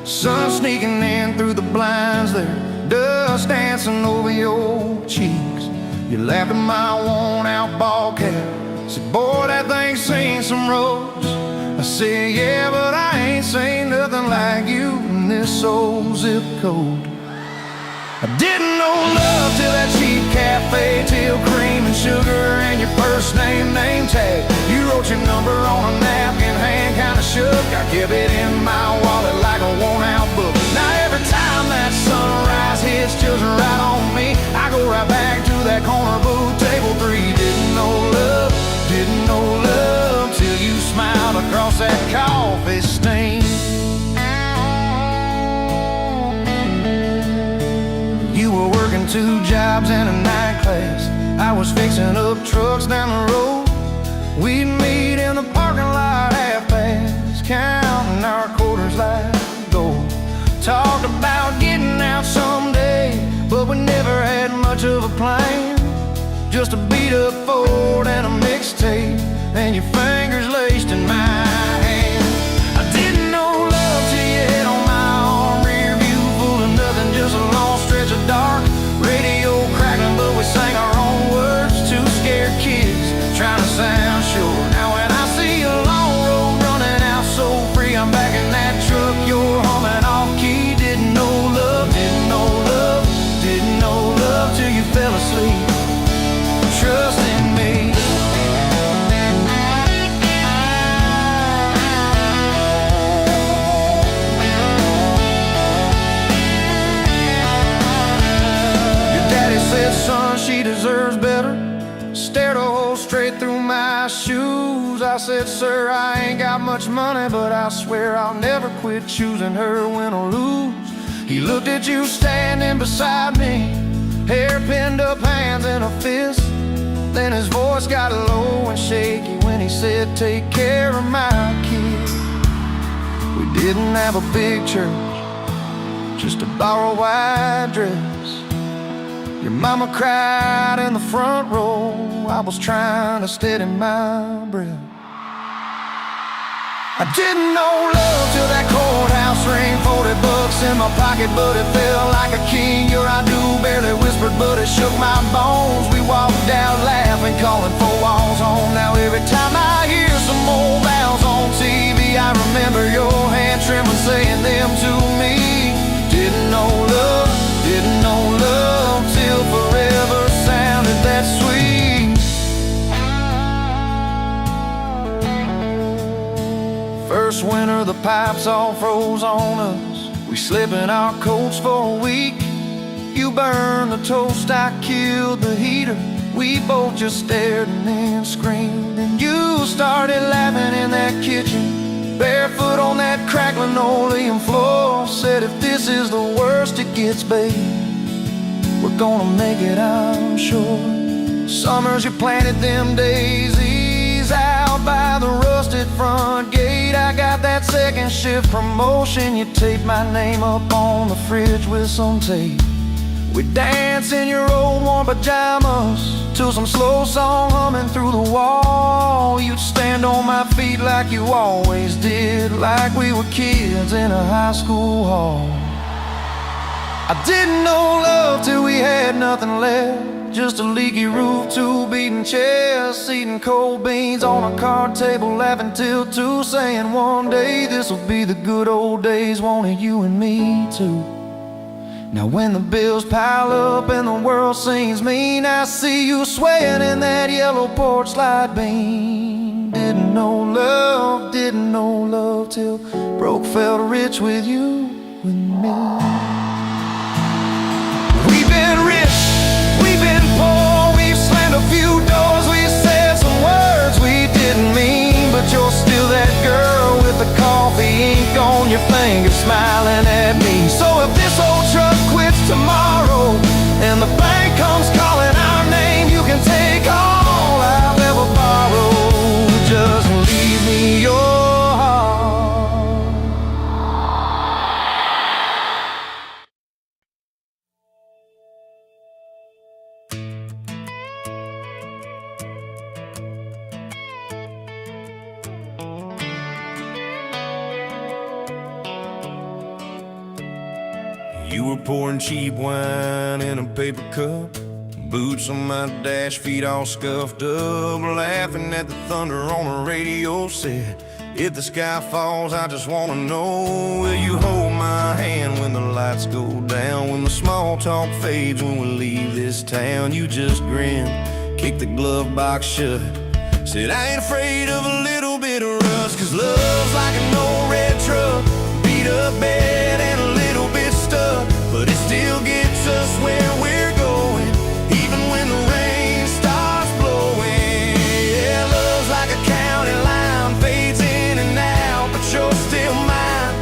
sun sneaking in through the blinds there, dust dancing over your cheeks. You laughed at my worn-out ball cap, said, boy, that thing's seen some roads. I said, yeah, but I ain't seen nothing like you in this old zip code. I didn't know love till that cheap cafe, till cream and sugar and your first name tag. You wrote your number on a napkin, hand kinda shook. I kept it in my wallet like a worn-out book. Now every time that sunrise hits just right on me, I go right back to that corner booth, table 3. Didn't know love till you smiled across that coffee stain. You were working 2 jobs and a night class, I was fixing up trucks down the road. We'd meet in the parking lot half-past, counting our quarters like gold. Talked about getting out someday, but we never had much of a plan. Just a beat-up Ford and a mixtape, and your fingers laced in my hand. I didn't know love till you hit on my arm, rear view full of nothing, just a long stretch of dark. Radio crackling, but we sang our own words, 2 scared kids trying to sound sure. Now when I see a long road running out so free, I'm back in that truck, you're humming off key. Didn't know love till you fell asleep, trust in me. Your daddy said, son, she deserves better. Stared a hole straight through my shoes. I said, sir, I ain't got much money, but I swear I'll never quit choosing her, win or lose. He looked at you standing beside me, hair pinned up, hands in a fist. Then his voice got low and shaky when he said, take care of my kid. We didn't have a big church, just a borrowed white dress. Your mama cried in the front row, I was trying to steady my breath. I didn't know love till that courthouse ring, 40 bucks in my pocket, but it felt like a king. Your I do barely whispered, but it shook my bones. We walked out laughing, calling 4 walls home. Now every time I hear some old vows on TV, I remember your hand trembling, saying them to me. Didn't know love till forever sounded that sweet. First winter, the pipes all froze on us. We slept in our coats for a week. You burned the toast, I killed the heater. We both just stared and then screamed. And you started laughing in that kitchen, barefoot on that cracked linoleum floor. Said, if this is the worst it gets, babe, we're gonna make it, I'm sure. Summers you planted them daisies out by the rusted front gate. I got that second shift promotion. You taped my name up on the fridge with some tape. We dance in your old warm pajamas to some slow song humming through the wall. You'd stand on my feet like you always did, like we were kids in a high school hall. I didn't know love till we had nothing left, just a leaky roof, 2 beating chests, eating cold beans on a card table, laughing till 2, saying one day this'll be the good old days, wanted you and me too. Now when the bills pile up and the world seems mean, I see you swaying in that yellow porch light beam. didn't know love till broke felt rich with you and me. We've been rich, we've been poor, we've slammed a few doors, we've said some words we didn't mean, but you're still that girl with the coffee ink on your finger smiling at me. So if this old truck quits tomorrow and the bank comes calling our name, you can take all I've ever borrowed, just leave me your heart. You were pouring cheap wine in a paper cup, boots on my dash, feet all scuffed up, laughing at the thunder on the radio. Said, if the sky falls, I just wanna know, will you hold my hand when the lights go down, when the small talk fades, when we leave this town? You just grinned, kicked the glove box shut, said, I ain't afraid of a little bit of rust, 'cause love's like an old red truck, beat up bed and a little bit stuck, but it still gets us where we're going, even when the rain starts blowing. Yeah, love's like a county line, fades in and out, but you're still mine.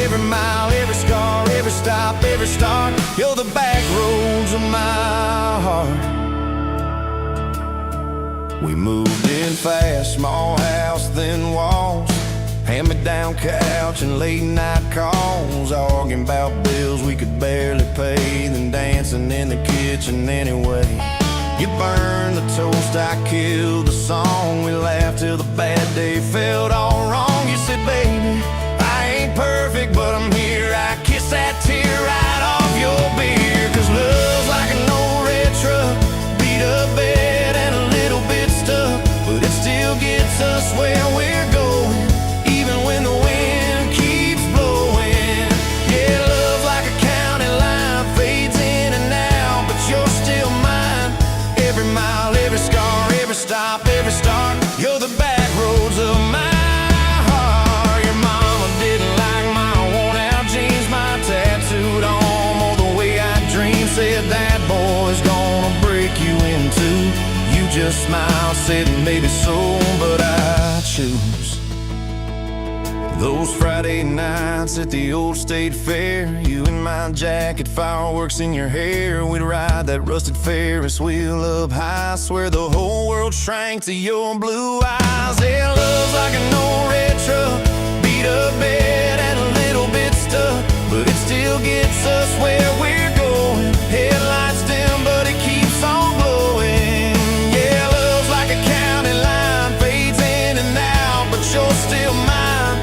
Every mile, every scar, every stop, every start, you're the back roads of my heart. We moved in fast, small house, thin walls, hand-me-down couch and late-night calls, arguing about bills we could barely pay, then dancing in the kitchen anyway. You burned the toast, I killed the song, we laughed till the bad day felt all wrong. You said, baby, I ain't perfect, but I'm here. I kiss that tear right off your beer, 'cause love's like an old red truck, beat up bed and a little bit stuck, but it still gets us where we're going, even when the wind keeps blowing. Yeah, love's like a county line, fades in and out, but you're still mine. Every mile, every scar, every stop, every start, you're the back roads of my heart. Your mama didn't like my worn-out jeans, my tattooed arm, or the way I dream, said that boy's gonna break you in two. You just smiled, said maybe so, but I choose those Friday nights at the old state fair, you in my jacket, fireworks in your hair. We'd ride that rusted Ferris wheel up high, swear the whole world shrank to your blue eyes. Yeah, love's like an old red truck, beat up bed and a little bit stuck, but it still gets us where we're going. Headlights dim, but it keeps on glowing. Yeah, love's like a county line, fades in and out, but you're still mine.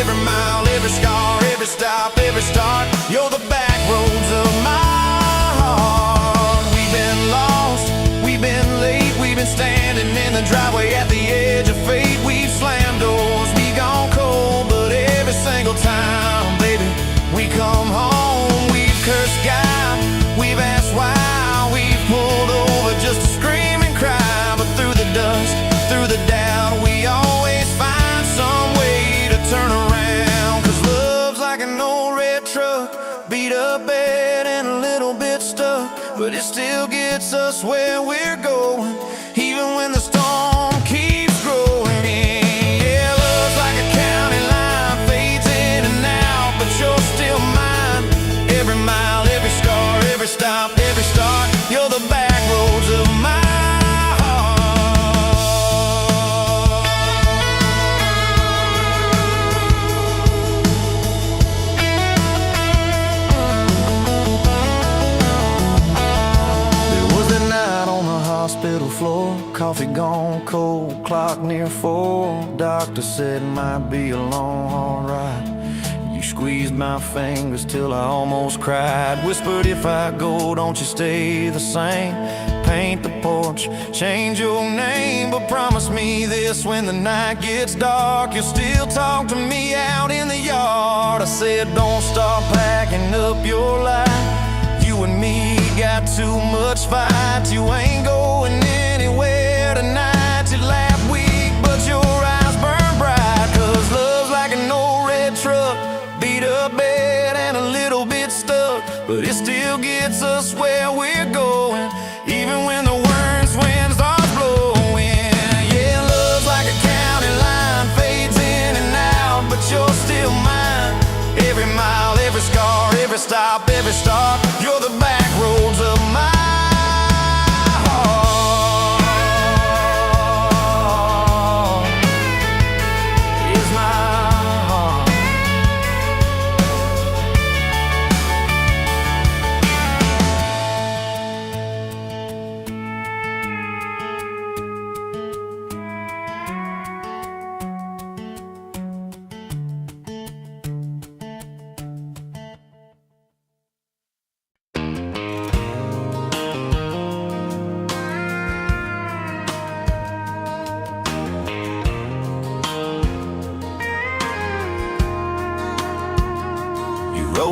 Every mile, every scar, every stop, every start, you're the back roads of my heart. We've been lost, we've been late, we've been standing in the driveway at the edge of fate. We've slammed doors, we gone cold, but every single time, baby, we come home. We've cursed God, we've asked why, we've pulled over just to scream and cry, but through the dust, through the doubt, we always find some way to turn around. 'Cause love's like an old red truck, beat up bed and a little bit stuck, but it still gets us where we're going, even when the storm keeps growing. Yeah, love's like a county line, fades in and out, but you're still mine. Every mile, every scar, every stop, every start, you're the back roads of my hospital floor, coffee gone cold, clock near 4. Doctor said it might be a long, hard ride. You squeezed my fingers till I almost cried. Whispered, if I go, don't you stay the same. Paint the porch, change your name, but promise me this, when the night gets dark, you'll still talk to me out in the yard. I said, don't start packing up your life. You and me got too much fight. You ain't going anywhere tonight. You laughed weak, but you're right.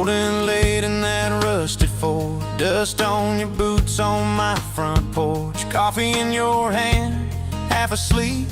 Golden late in that rusted Ford, dust on your boots on my front porch, coffee in your hand, half asleep.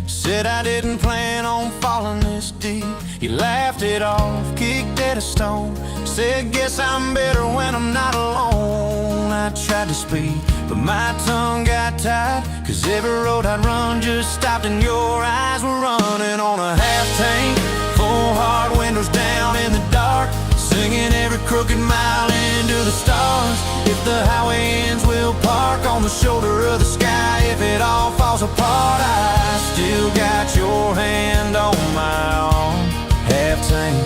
Said I didn't plan on falling this deep. You laughed it off, kicked at a stone, said guess I'm better when I'm not alone. I tried to speak, but my tongue got tied, 'cause every road I'd run just stopped and your eyes were running on a half tank, full hard windows down in the dark, singing every crooked mile into the stars. If the highway ends, we'll park on the shoulder of the sky. If it all falls apart, I still got your hand on my arm. Half tank,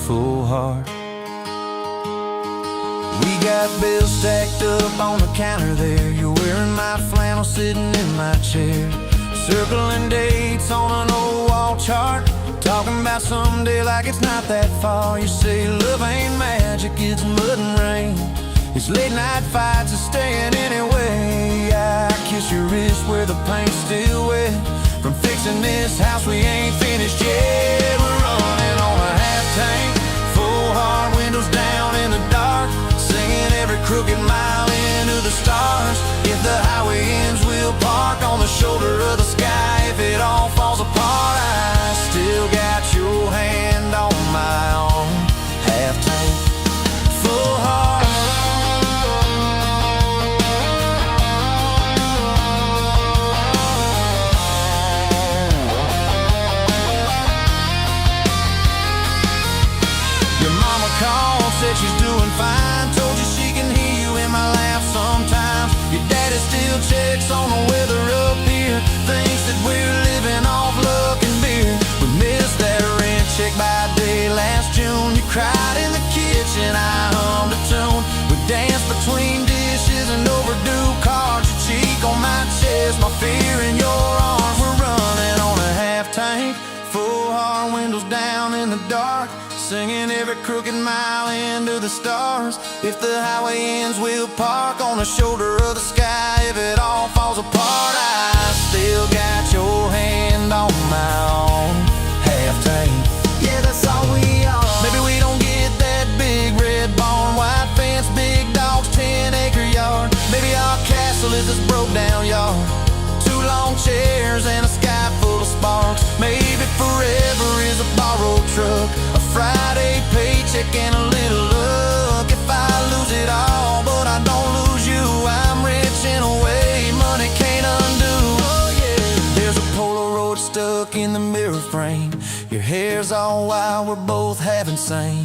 full heart. We got bills stacked up on the counter there. You're wearing my flannel, sitting in my chair, circling dates on an old wall chart, talking about someday like it's not that far. You say love ain't magic, it's mud and rain, it's late night fights and staying anyway. I kiss your wrist where the paint's still wet from fixing this house we ain't finished yet. We're running on a half tank, full hard windows down in the dark, singing every crooked mile into the stars. If the highway ends, we'll park on the shoulder of the sky. If it all falls apart, I still got your hand on my arm. Half tank, full heart. Your mama called, said she's doing fine, told you she can hear you in my laugh sometimes. Your daddy still checks on the weather up here, thinks that we're living off luck and beer. We missed that rent check by day last June. You cried in the kitchen, I hummed a tune. We danced between dishes and overdue cards. Your cheek on my chest, my fear in your arms. We're running on a half tank, full hard windows down in the dark, singing every crooked mile into the stars. If the highway ends, we'll park on the shoulder of the sky. If it all falls apart, I still got your hand on my arm. Half tank, yeah, that's all we are. Maybe we don't get that big red barn, white fence, big dogs, 10-acre yard. Maybe our castle is this broke down yard, two long chairs and a sky full of sparks. Maybe forever is a borrowed truck, a Friday paycheck and a little luck. If I lose it all, but I don't lose you, I'm rich in a way money can't undo. Oh yeah, there's a Polaroid stuck in the mirror frame. Your hair's all wild, we're both half insane,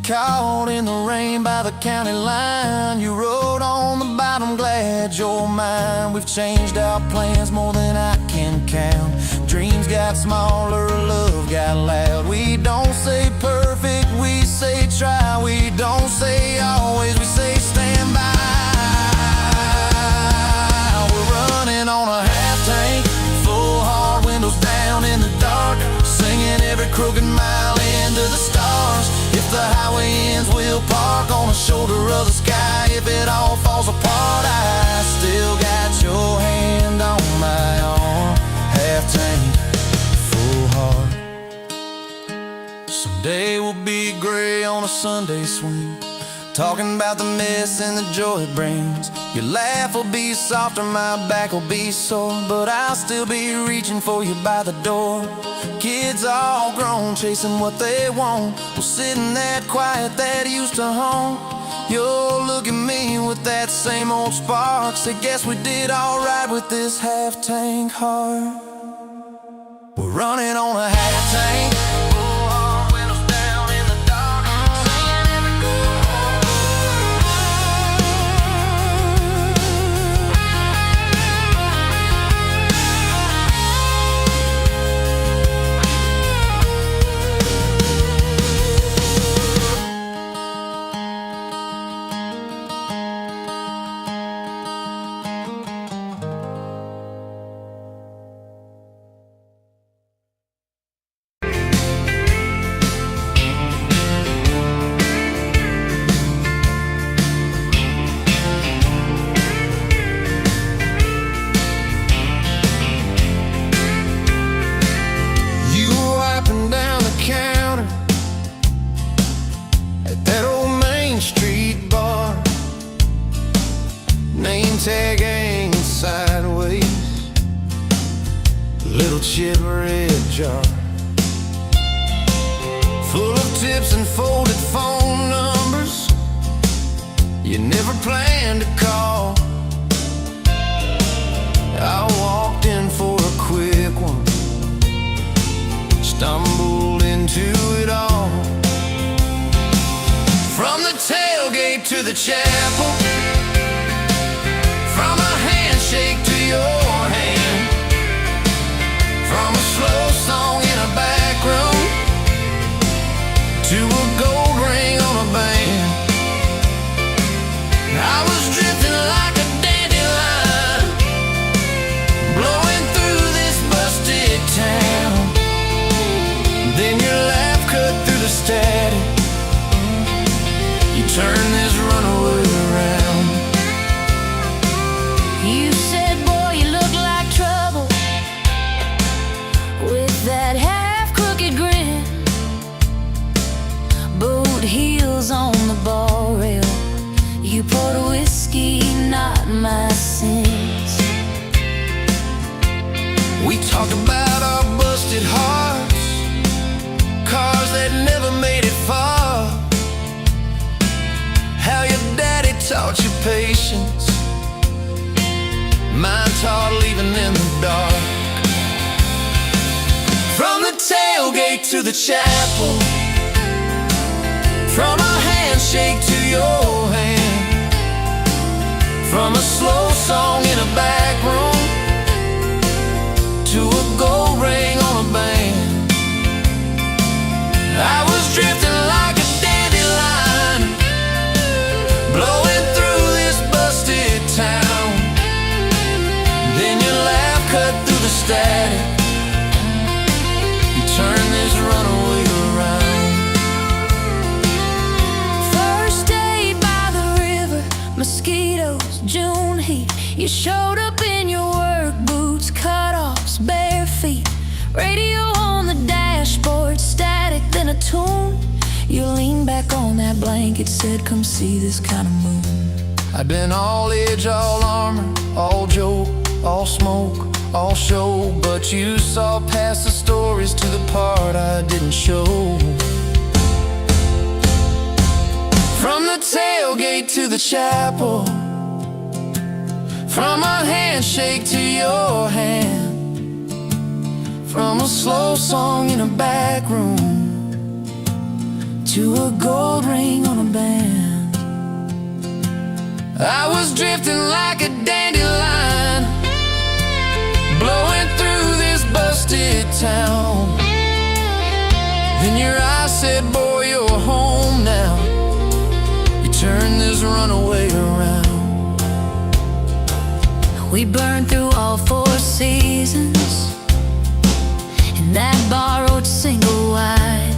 caught in the rain by the county line. You wrote on the bottom, glad you're mine. We've changed our plans more than I can count. Dreams got smaller, love got loud. We don't say perfect, we say try. We don't say always, we say stand by. We're running on a half tank, full hard windows down in the dark, singing every crooked mile into the stars. If the highway ends, we'll park on the shoulder of the sky. If it all falls apart, I still got your hand on my arm. Half tank, full heart. Someday we'll be gray on a Sunday swing, talking about the mess and the joy it brings. Your laugh will be softer, my back will be sore, but I'll still be reaching for you by the door. Kids all grown, chasing what they want, we'll sit in that quiet that used to haunt. You'll look at me with that same old spark, say guess we did alright with this half tank heart. We're running on a half tank, full hard windows down in the dark, singing every little chip red jar full of tips and folded phone numbers you never planned to call. I walked in for a quick one, stumbled into it all. From the tailgate to the chapel, from a handshake to your hand, from a slow song in a back room to a gold ring on a band. I was drifting like a dandelion, blowing through this busted town. Then your laugh cut through the static, you turn this runaway around. You said, boy, you look like trouble, with that half-crooked grin, boot heels on the ball rail. You poured whiskey, not my sins. We talked about our busted hearts, cars that never made it far, how your daddy taught you patience, mine taught leaving in the dark. From the tailgate to the chapel, from a handshake to your hand, from a slow song in a back room to a gold ring on a band. I was drifting like a dandelion, blowing through this busted town. Then your laugh cut through the static, you turn this runaway around. First day by the river, mosquitoes, June heat. You showed up in your work boots, cut-offs, bare feet, radio on the dashboard, static, then a tune. You leaned back on that blanket, said, come see this kind of moon. I'd been all edge, all armor, all joke, all smoke, all show, but you saw past the stories to the part I didn't show. From the tailgate to the chapel, from a handshake to your hand, from a slow song in a back room to a gold ring on a band. I was drifting like a dandelion, blowing through this busted town. Then your eyes said, boy, you're home now. You turned this runaway around. We burned through all 4 seasons in that borrowed single wide,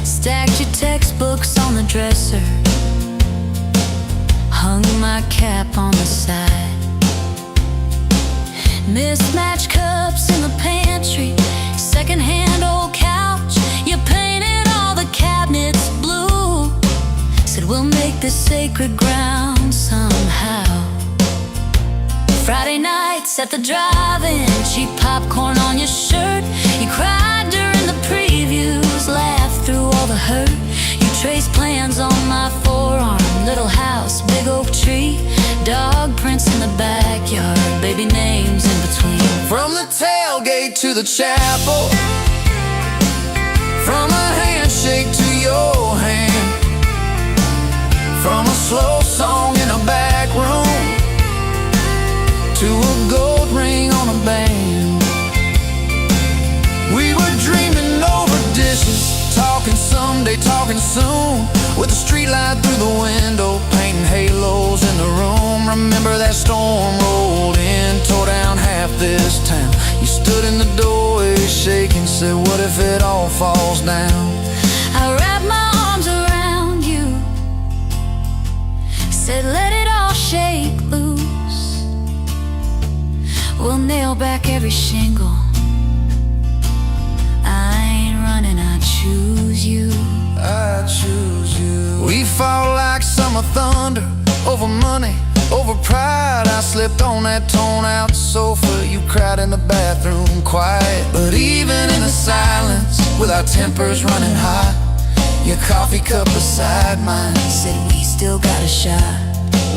stacked your textbooks on the dresser, hung my cap on the side. Mismatched cups in the pantry, secondhand old couch. You painted all the cabinets blue, said we'll make this sacred ground somehow. Friday nights at the drive-in, cheap popcorn on your shirt. You cried during the previews, laughed through all the hurt. You traced plans on my forearm, little house, big oak tree, dog prints in the backyard, baby names in between. From the tailgate to the chapel, from a handshake to your hand, from a slow song in a back room to a gold ring on a band. We were dreaming over dishes, talking someday, talking soon, with a street light through the window, painting halos in the room. Remember that storm rolled in, tore down half this town. You stood in the doorway shaking, said, what if it all falls down? I wrapped my arms around you, said let it all shake loose. We'll nail back every shingle. I ain't running, I choose you. I choose you. We fought like summer thunder, over money, Over pride, I slipped on that torn-out sofa. You cried in the bathroom, quiet. But even in the silence, with our tempers running hot, your coffee cup beside mine Said we still got a shot.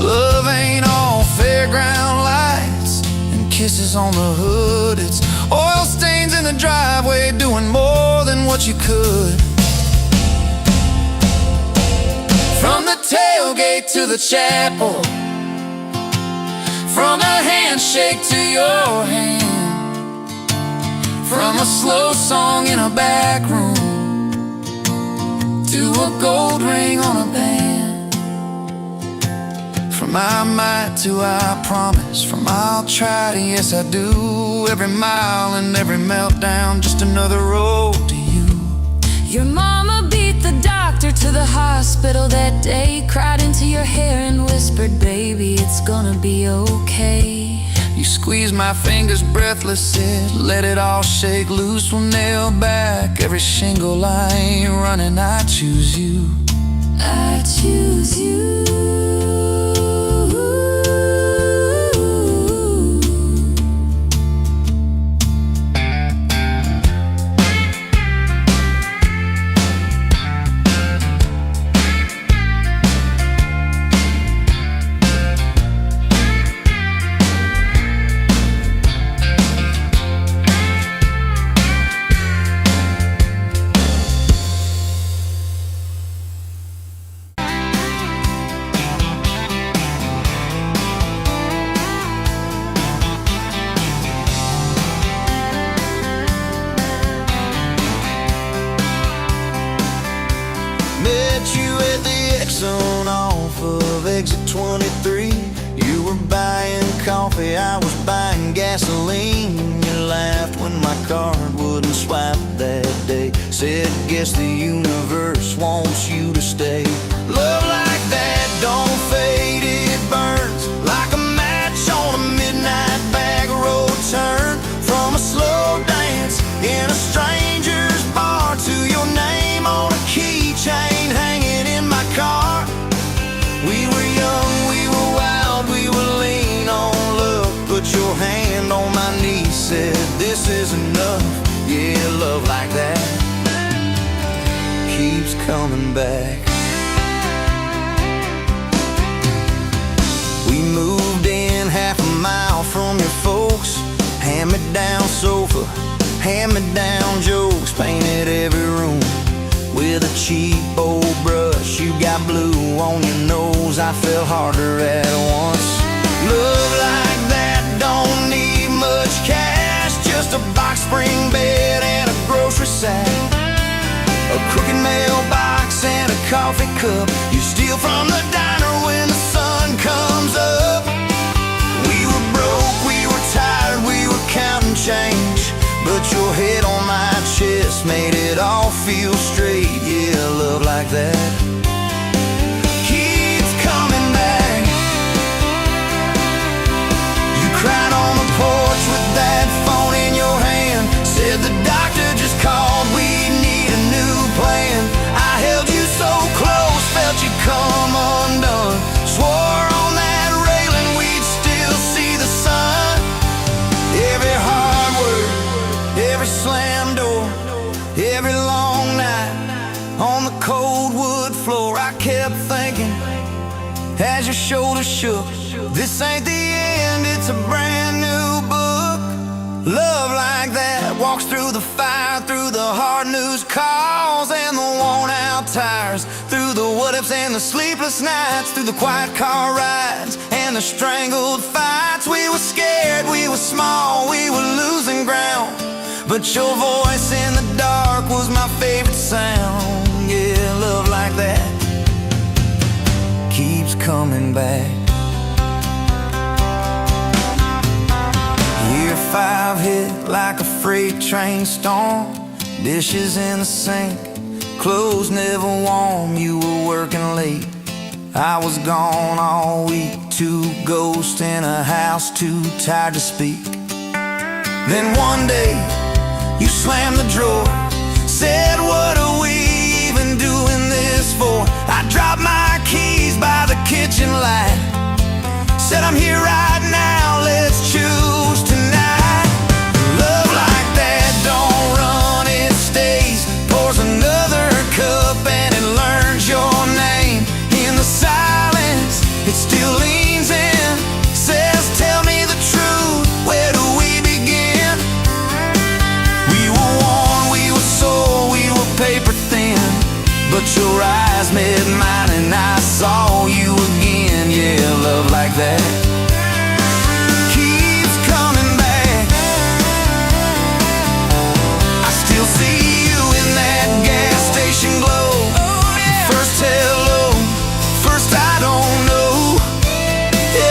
love ain't all fairground lights and kisses on the hood. It's oil stains in the driveway, doing more than what you could. From the tailgate to the chapel, from a handshake to your hand, from a slow song in a back room to a gold ring on a band. From I might to I promise, from I'll try to yes I do. Every mile and every meltdown, just another road to you. Your mama beat the doctor to the hospital that day, cried into your hair and whispered, baby, it's gonna be okay. You squeezed my fingers breathless, said, let it all shake loose. We'll nail back every shingle. I ain't running, I choose you. I choose you. Met you at the Exxon off of exit 23. You were buying coffee, I was buying gasoline. You laughed when my card wouldn't swipe that day. Said, guess the universe wants you to stay. Love like that don't fade, it burns like a match on a midnight back road turn. From a slow dance in a stranger's bar to your name on a keychain hanging in my car. We were young, we were wild, we were lean on love. Put your hand on my knee, said this is enough. Yeah, love like that keeps coming back. We moved in half a mile from your folks. Hand-me-down sofa, hand-me-down jokes. Painted every room with a cheap old brush. You got blue on your nose, I fell harder at once. Love like that don't need much cash, just a box spring bed and a grocery sack, a crooked mailbox and a coffee cup. You steal from the diner when the sun comes up. We were broke, we were tired, we were counting change, but your head on my chest made it all feel straight. Yeah, love like that keeps coming back. You cried on the porch with that phone in your hand. Said the doctor just called, we need a new plan. I held you so close, felt you come undone. Swore on that railing we'd still see the sun. Every hard word, every slam door, every long night on the cold wood floor, I kept thinking as your shoulders shook, this ain't the end, it's a brand new book. Love like that walks through the fire, through the hard news calls and the worn out tires, through the what ifs and the sleepless nights, through the quiet car rides and the strangled fights. We were scared, we were small, we were losing ground, but your voice in the dark was my favorite sound. Yeah, love like that keeps coming back. Year 5 hit like a freight train storm. Dishes in the sink, clothes never warm. You were working late, I was gone all week. 2 ghosts in a house, too tired to speak. Then one day you slammed the drawer, said, what are we even doing this for? I dropped my keys by the kitchen light, Said I'm here right now, let's choose tonight. Love like that don't run, it stays. Pours another cup and it learns your name. In the silence, it still leans in. Says, tell me the truth, where do we begin? We were worn, we were sore, we were paper thin. But your eyes met mine and I saw you again. Yeah, love like that keeps coming back. I still see you in that gas station glow. First hello, first I don't know.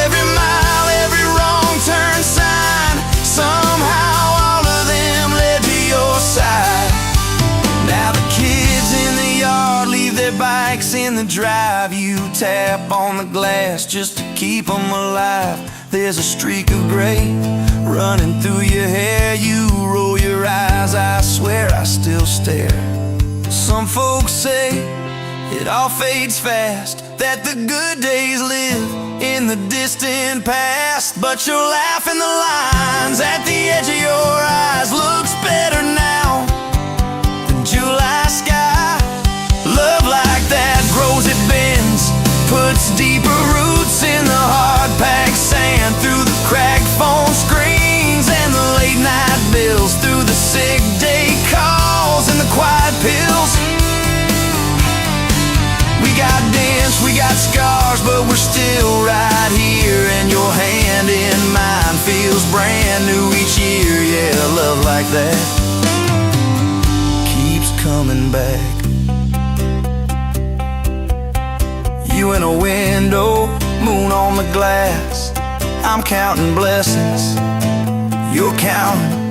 Every mile, every wrong turn sign, somehow all of them led to your side. Now the kids in the yard leave their bikes in the drive. You tap on the glass just to keep them alive. There's a streak of gray running through your hair. You roll your eyes, I swear I still stare. Some folks say it all fades fast, that the good days live in the distant past. But your laugh in the lines at the edge of your eyes looks better now than July sky. Love like that grows, it bends, puts deeper roots in the hard-packed sand. Through the cracked phone screens and the late-night bills, through the sick day calls and the quiet pills. We got dents, we got scars, but we're still right here. And your hand in mine feels brand new each year. Yeah, love like that keeps coming back. You in a window, moon on the glass. I'm counting blessings, you're counting